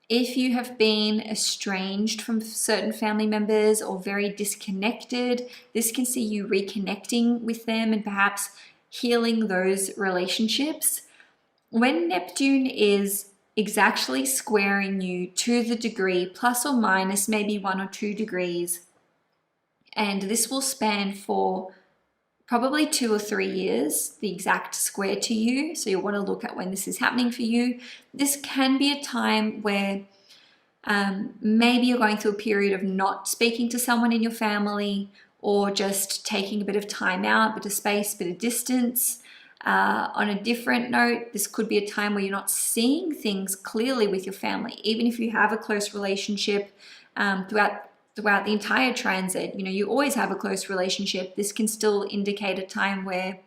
If you have been estranged from certain family members or very disconnected, this can see you reconnecting with them and perhaps healing those relationships. When Neptune is exactly squaring you to the degree, plus or minus maybe 1 or 2 degrees, and this will span for probably 2 or 3 years, the exact square to you. So you'll want to look at when this is happening for you. This can be a time where maybe you're going through a period of not speaking to someone in your family, or just taking a bit of time out, bit of space, bit of distance. On a different note, this could be a time where you're not seeing things clearly with your family. Even if you have a close relationship throughout the entire transit, you always have a close relationship. This can still indicate a time where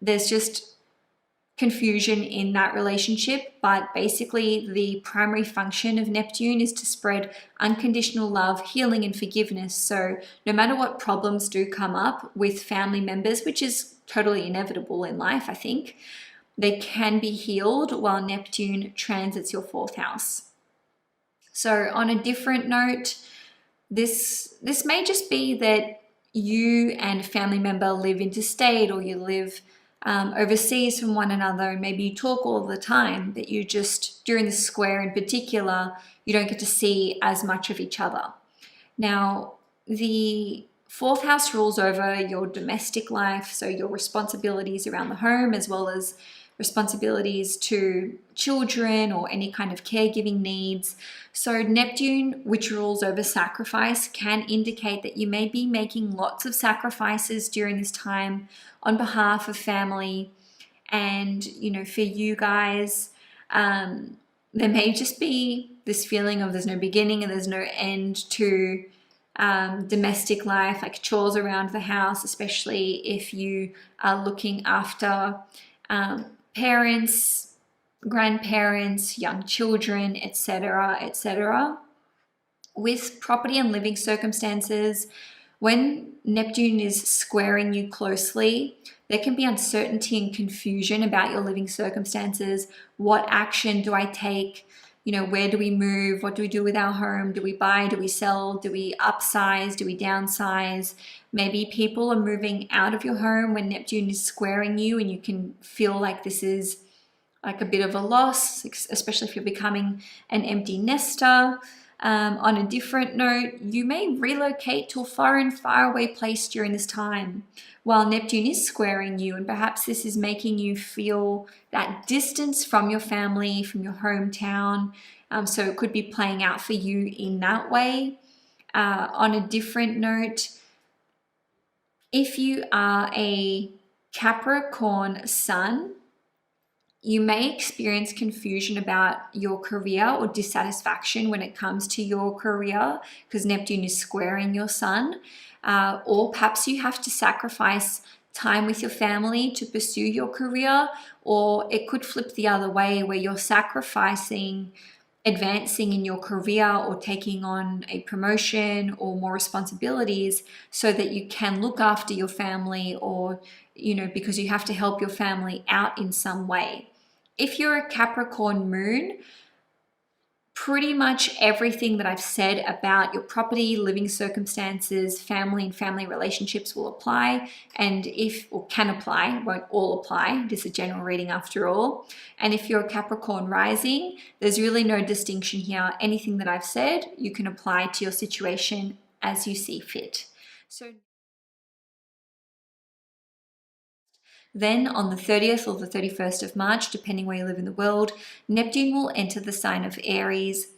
there's just confusion in that relationship. But basically, the primary function of Neptune is to spread unconditional love, healing, and forgiveness. So no matter what problems do come up with family members, which is totally inevitable in life, I think, they can be healed while Neptune transits your 4th house. So on a different note, this may just be that you and a family member live interstate, or you live overseas from one another, and maybe you talk all the time, but you just, during the square in particular, you don't get to see as much of each other. Now, the 4th house rules over your domestic life, so your responsibilities around the home, as well as responsibilities to children or any kind of caregiving needs. So Neptune, which rules over sacrifice, can indicate that you may be making lots of sacrifices during this time on behalf of family. And, for you guys, there may just be this feeling of there's no beginning and there's no end to domestic life, like chores around the house, especially if you are looking after parents, grandparents, young children, etc., etc. With property and living circumstances, when Neptune is squaring you closely, there can be uncertainty and confusion about your living circumstances. What action do I take? Where do we move? What do we do with our home? Do we buy? Do we sell? Do we upsize? Do we downsize? Maybe people are moving out of your home when Neptune is squaring you, and you can feel like this is like a bit of a loss, especially if you're becoming an empty nester. On a different note, you may relocate to a far away place during this time while Neptune is squaring you, and perhaps this is making you feel that distance from your family, from your hometown. So it could be playing out for you in that way. On a different note, if you are a Capricorn sun, you may experience confusion about your career or dissatisfaction when it comes to your career, because Neptune is squaring your sun. Or perhaps you have to sacrifice time with your family to pursue your career, or it could flip the other way where you're sacrificing advancing in your career or taking on a promotion or more responsibilities so that you can look after your family, or because you have to help your family out in some way. If you're a Capricorn moon, pretty much everything that I've said about your property, living circumstances, family and family relationships will apply, can apply, won't all apply. This is a general reading after all. And if you're a Capricorn rising, there's really no distinction here. Anything that I've said, you can apply to your situation as you see fit. So Then on the 30th or the 31st of March, depending where you live in the world, Neptune will enter the sign of Aries.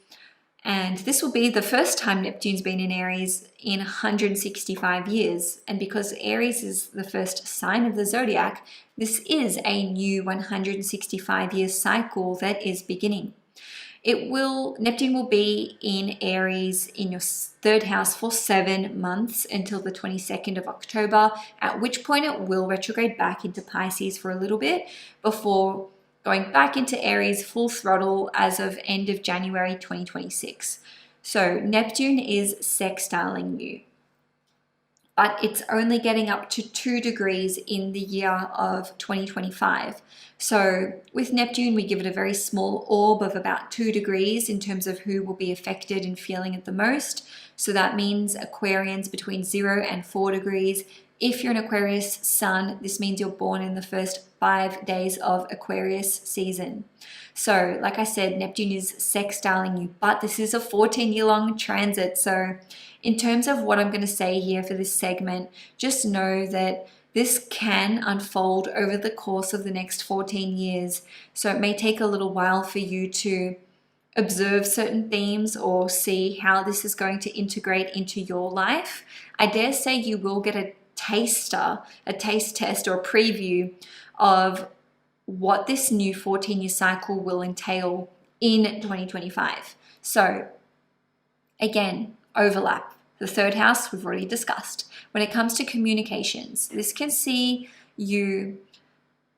And this will be the first time Neptune's been in Aries in 165 years. And because Aries is the first sign of the zodiac, this is a new 165-year cycle that is beginning. Neptune will be in Aries in your third house for 7 months until the 22nd of October, at which point it will retrograde back into Pisces for a little bit before going back into Aries full throttle as of end of January 2026. So Neptune is sextiling you, but it's only getting up to 2 degrees in the year of 2025. So with Neptune, we give it a very small orb of about 2 degrees in terms of who will be affected and feeling it the most. So that means Aquarians between 0 and 4 degrees. If you're an Aquarius sun, this means you're born in the first 5 days of Aquarius season. So like I said, Neptune is sextiling you, but this is a 14-year-long transit. So in terms of what I'm going to say here for this segment, just know that this can unfold over the course of the next 14 years. So it may take a little while for you to observe certain themes or see how this is going to integrate into your life. I dare say you will get a taste test or a preview of what this new 14-year cycle will entail in 2025. So again, overlap. The third house we've already discussed. When it comes to communications, this can see you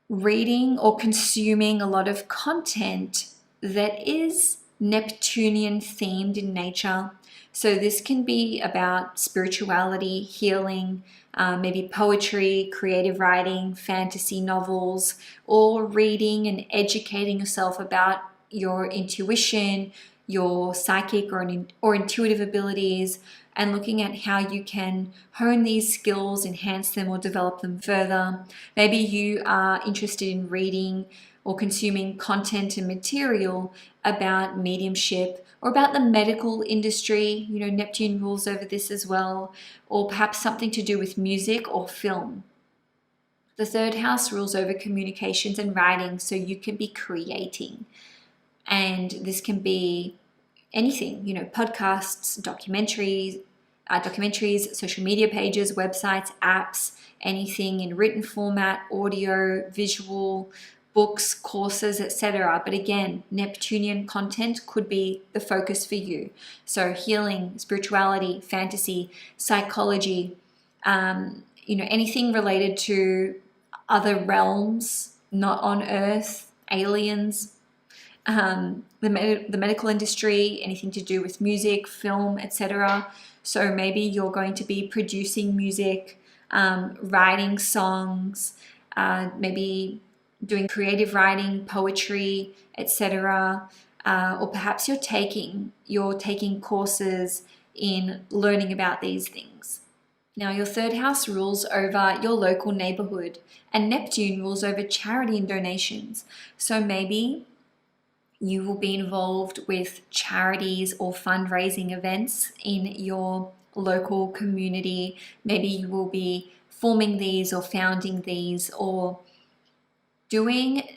reading or consuming a lot of content that is Neptunian themed in nature. So this can be about spirituality, healing, maybe poetry, creative writing, fantasy novels, or reading and educating yourself about your intuition, your psychic or intuitive abilities, and looking at how you can hone these skills, enhance them, or develop them further. Maybe you are interested in reading or consuming content and material about mediumship or about the medical industry. You know, Neptune rules over this as well, or perhaps something to do with music or film. The third house rules over communications and writing, so you can be creating. And this can be anything, you know, podcasts, documentaries, social media pages, websites, apps, anything in written format, audio, visual, books, courses, etc. But again, Neptunian content could be the focus for you. So healing, spirituality, fantasy, psychology, anything related to other realms, not on Earth, aliens, the medical industry, anything to do with music, film, etc. So maybe you're going to be producing music, writing songs, maybe doing creative writing, poetry, etc. Or perhaps you're taking courses in learning about these things. Now, your third house rules over your local neighborhood, and Neptune rules over charity and donations. So maybe you will be involved with charities or fundraising events in your local community. Maybe you will be forming these or founding these or doing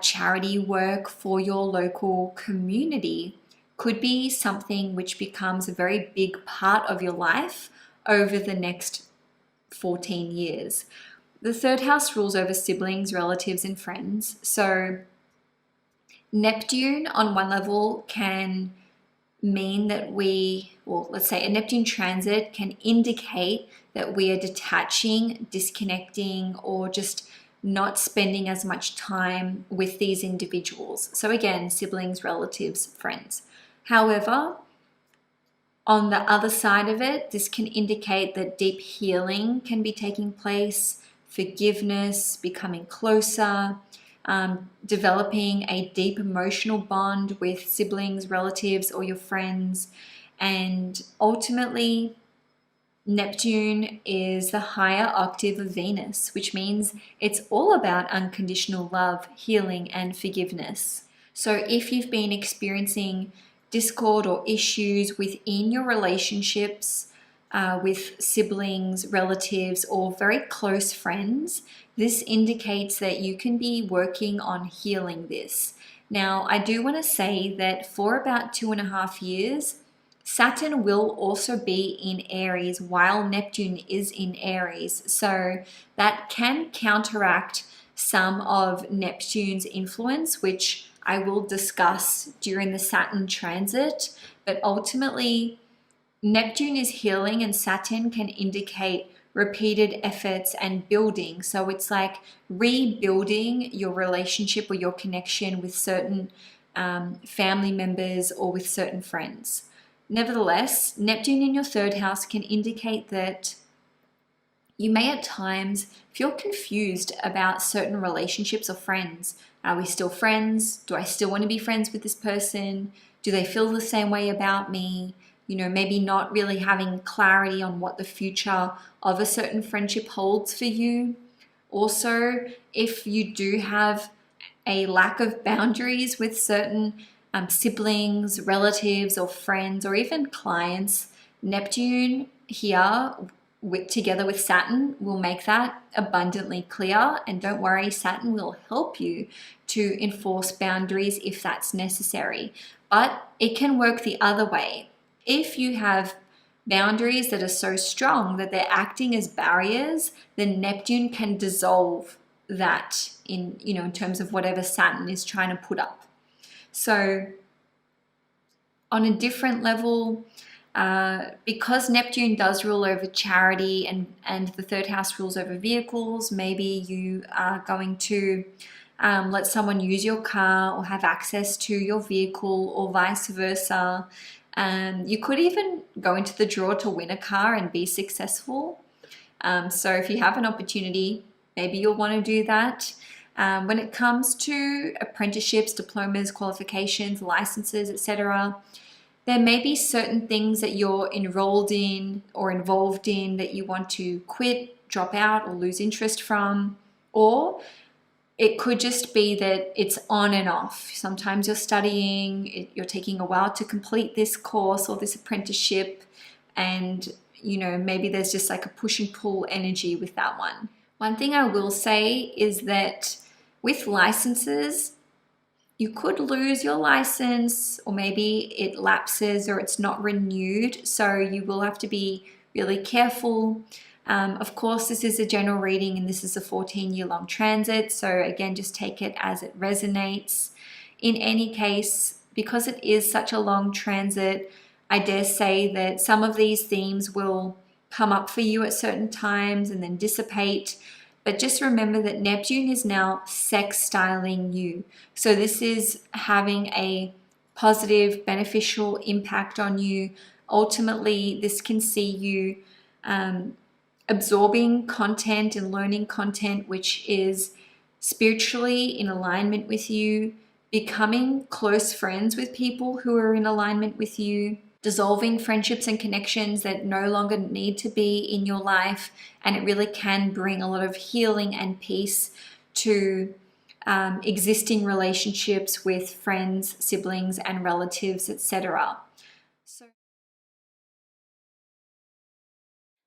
charity work for your local community. Could be something which becomes a very big part of your life over the next 14 years. The third house rules over siblings, relatives, and friends. So Neptune on one level can mean that let's say a Neptune transit can indicate that we are detaching, disconnecting, or just not spending as much time with these individuals. So again, siblings, relatives, friends. However, on the other side of it, this can indicate that deep healing can be taking place, forgiveness, becoming closer, developing a deep emotional bond with siblings, relatives, or your friends. And ultimately, Neptune is the higher octave of Venus, which means it's all about unconditional love, healing, and forgiveness. So if you've been experiencing discord or issues within your relationships, with siblings, relatives, or very close friends, this indicates that you can be working on healing this. Now, I do want to say that for about 2.5 years, Saturn will also be in Aries while Neptune is in Aries. So that can counteract some of Neptune's influence, which I will discuss during the Saturn transit. But ultimately, Neptune is healing and Saturn can indicate repeated efforts and building. So it's like rebuilding your relationship or your connection with certain family members or with certain friends. Nevertheless, Neptune in your third house can indicate that you may at times feel confused about certain relationships or friends. Are we still friends? Do I still want to be friends with this person? Do they feel the same way about me? You know, maybe not really having clarity on what the future of a certain friendship holds for you. Also, if you do have a lack of boundaries with certain siblings, relatives, or friends, or even clients, Neptune here together with Saturn will make that abundantly clear. And don't worry, Saturn will help you to enforce boundaries if that's necessary. But it can work the other way. If you have boundaries that are so strong that they're acting as barriers, then Neptune can dissolve that in terms of whatever Saturn is trying to put up. So on a different level, because Neptune does rule over charity and the third house rules over vehicles, maybe you are going to let someone use your car or have access to your vehicle or vice versa. You could even go into the draw to win a car and be successful. So if you have an opportunity, maybe you'll want to do that. When it comes to apprenticeships, diplomas, qualifications, licenses, etc., there may be certain things that you're enrolled in or involved in that you want to quit, drop out, or lose interest from. Or it could just be that it's on and off. Sometimes you're studying, you're taking a while to complete this course or this apprenticeship, and maybe there's just like a push and pull energy with that one. One thing I will say is that with licenses, you could lose your license, or maybe it lapses or it's not renewed. So you will have to be really careful. Of course, this is a general reading and this is a 14-year-long transit. So again, just take it as it resonates. In any case, because it is such a long transit, I dare say that some of these themes will come up for you at certain times and then dissipate. But just remember that Neptune is now sextiling you. So this is having a positive, beneficial impact on you. Ultimately, this can see you absorbing content and learning content which is spiritually in alignment with you, becoming close friends with people who are in alignment with you, dissolving friendships and connections that no longer need to be in your life, and it really can bring a lot of healing and peace to existing relationships with friends, siblings, and relatives, etc.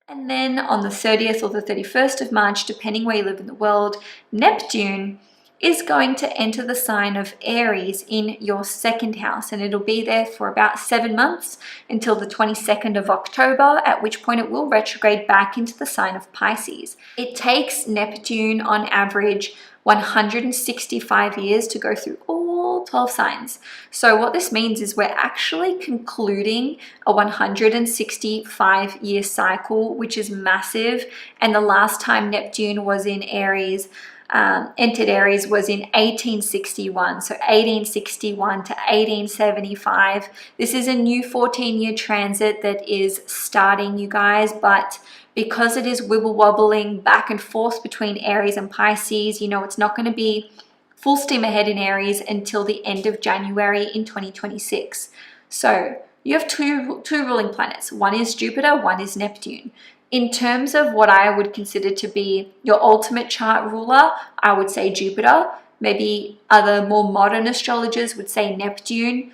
And then on the 30th or the 31st of March, depending where you live in the world, Neptune is going to enter the sign of Aries in your second house, and it'll be there for about 7 months until the 22nd of October, at which point it will retrograde back into the sign of Pisces. It takes Neptune on average 165 years to go through all 12 signs. So what this means is we're actually concluding a 165-year cycle, which is massive. And the last time Neptune was in Aries, entered Aries, was in 1861. So 1861 to 1875. This is a new 14-year transit that is starting, you guys, but because it is wibble wobbling back and forth between Aries and Pisces, it's not going to be full steam ahead in Aries until the end of January in 2026. So you have two ruling planets. One is Jupiter, one is Neptune. In terms of what I would consider to be your ultimate chart ruler, I would say Jupiter. Maybe other more modern astrologers would say Neptune.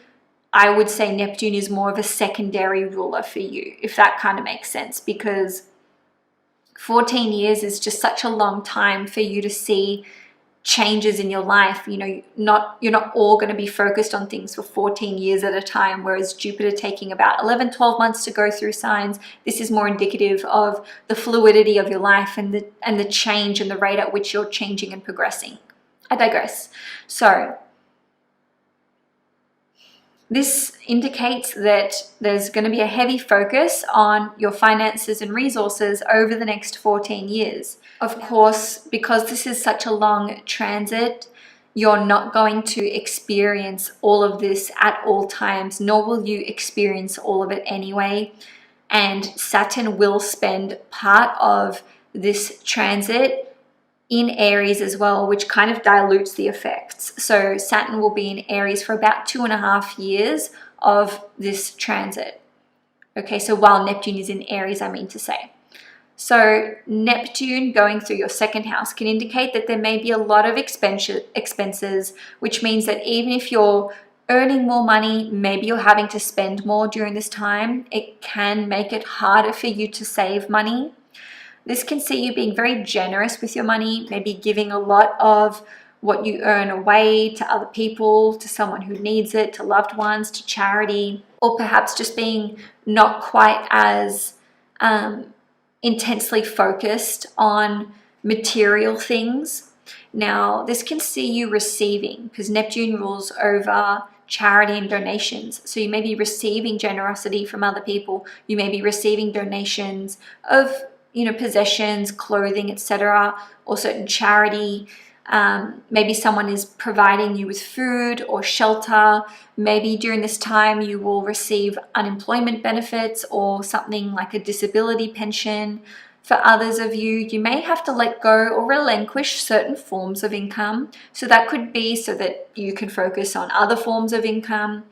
I would say Neptune is more of a secondary ruler for you, if that kind of makes sense, because 14 years is just such a long time for you to see changes in your life. You know, you're not all going to be focused on things for 14 years at a time, whereas Jupiter taking about 11-12 months to go through signs. This is more indicative of the fluidity of your life and the change and the rate at which you're changing and progressing. I digress. So this indicates that there's going to be a heavy focus on your finances and resources over the next 14 years. Of course, because this is such a long transit, you're not going to experience all of this at all times, nor will you experience all of it anyway. And Saturn will spend part of this transit in Aries as well, which kind of dilutes the effects. So Saturn will be in Aries for about 2.5 years of this transit. Okay, so while Neptune is in Aries, I mean to say. So Neptune going through your second house can indicate that there may be a lot of expenses, which means that even if you're earning more money, maybe you're having to spend more during this time. It can make it harder for you to save money. This can see you being very generous with your money, maybe giving a lot of what you earn away to other people, to someone who needs it, to loved ones, to charity, or perhaps just being not quite as intensely focused on material things. Now, this can see you receiving, because Neptune rules over charity and donations. So you may be receiving generosity from other people. You may be receiving donations of, you know, possessions, clothing, etc., or certain charity. Maybe someone is providing you with food or shelter. Maybe during this time you will receive unemployment benefits or something like a disability pension. For others of you, you may have to let go or relinquish certain forms of income. So that could be so that you can focus on other forms of income.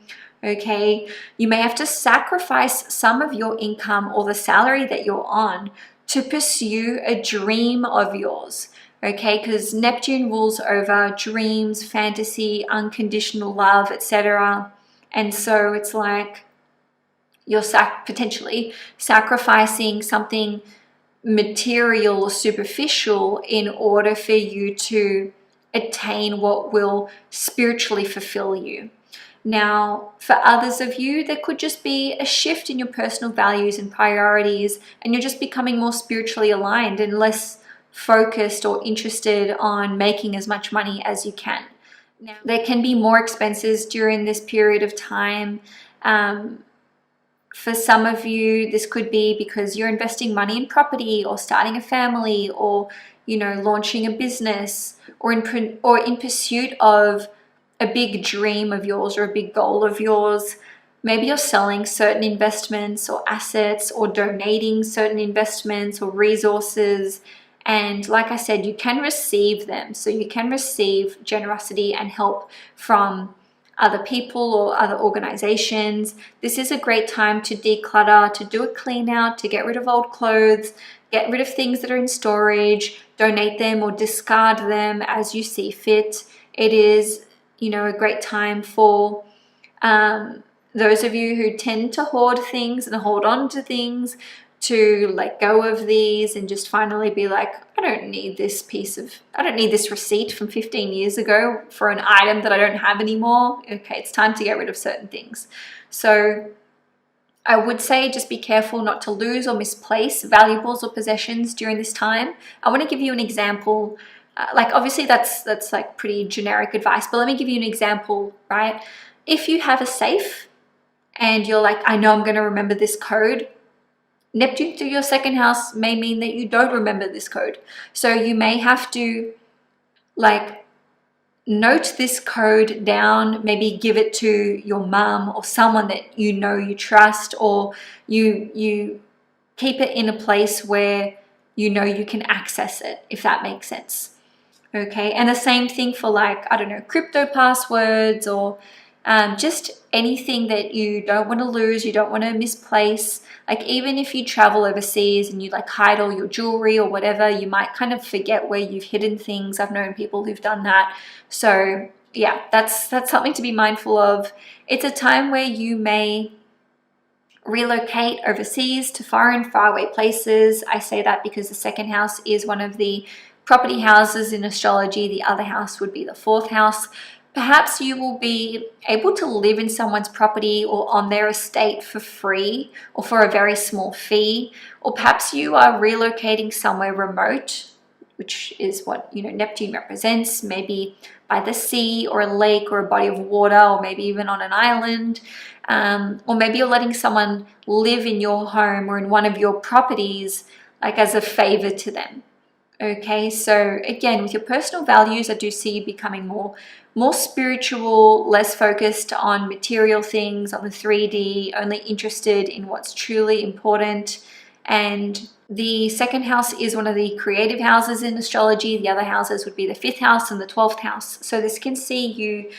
Okay, you may have to sacrifice some of your income or the salary that you're on to pursue a dream of yours. Okay, because Neptune rules over dreams, fantasy, unconditional love, etc. And so it's like you're potentially sacrificing something material or superficial in order for you to attain what will spiritually fulfill you. Now, for others of you, there could just be a shift in your personal values and priorities, and you're just becoming more spiritually aligned and less focused or interested on making as much money as you can. Now, there can be more expenses during this period of time. For some of you, this could be because you're investing money in property or starting a family or, you know, launching a business or in pursuit of a big dream of yours or a big goal of yours. Maybe you're selling certain investments or assets or donating certain investments or resources. And like I said, you can receive them. So you can receive generosity and help from other people or other organizations. This is a great time to declutter, to do a clean out, to get rid of old clothes, get rid of things that are in storage, donate them or discard them as you see fit. It is, you know, a great time for those of you who tend to hoard things and hold on to things, to let go of these and just finally be like, I don't need this receipt from 15 years ago for an item that I don't have anymore. Okay, it's time to get rid of certain things. So I would say just be careful not to lose or misplace valuables or possessions during this time. I want to give you an example. Like obviously that's like pretty generic advice, but let me give you an example, right? If you have a safe and you're like, I know I'm going to remember this code, Neptune through your second house may mean that you don't remember this code. So you may have to like note this code down, maybe give it to your mum or someone that you know you trust, or you keep it in a place where you know you can access it, if that makes sense. Okay, and the same thing for like, I don't know, crypto passwords or just anything that you don't want to lose, you don't want to misplace. Like even if you travel overseas and you like hide all your jewelry or whatever, you might kind of forget where you've hidden things. I've known people who've done that. So yeah, that's something to be mindful of. It's a time where you may relocate overseas to far and far away places. I say that because the second house is one of the property houses in astrology. The other house would be the fourth house. Perhaps you will be able to live in someone's property or on their estate for free or for a very small fee, or perhaps you are relocating somewhere remote, which is what, you know, Neptune represents, maybe by the sea or a lake or a body of water, or maybe even on an island. Or maybe you're letting someone live in your home or in one of your properties, like as a favor to them. Okay, so again, with your personal values, I do see you becoming more spiritual, less focused on material things, on the 3D, only interested in what's truly important. And the second house is one of the creative houses in astrology. The other houses would be the 5th house and the 12th house. So this can see you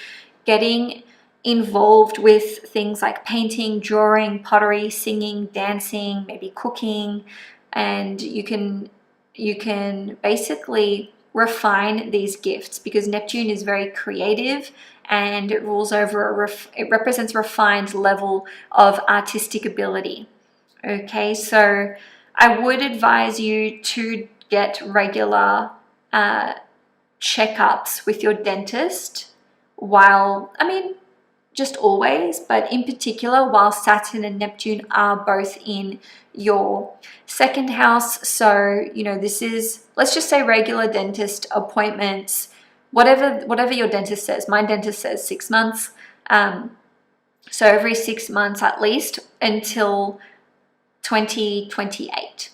getting involved with things like painting, drawing, pottery, singing, dancing, maybe cooking, and you can basically refine these gifts, because Neptune is very creative and it rules over it represents a refined level of artistic ability. Okay, so I would advise you to get regular checkups with your dentist just always, but in particular while Saturn and Neptune are both in your second house. So, you know, this is, let's just say, regular dentist appointments, whatever your dentist says. My dentist says 6 months. So every 6 months at least until 2028.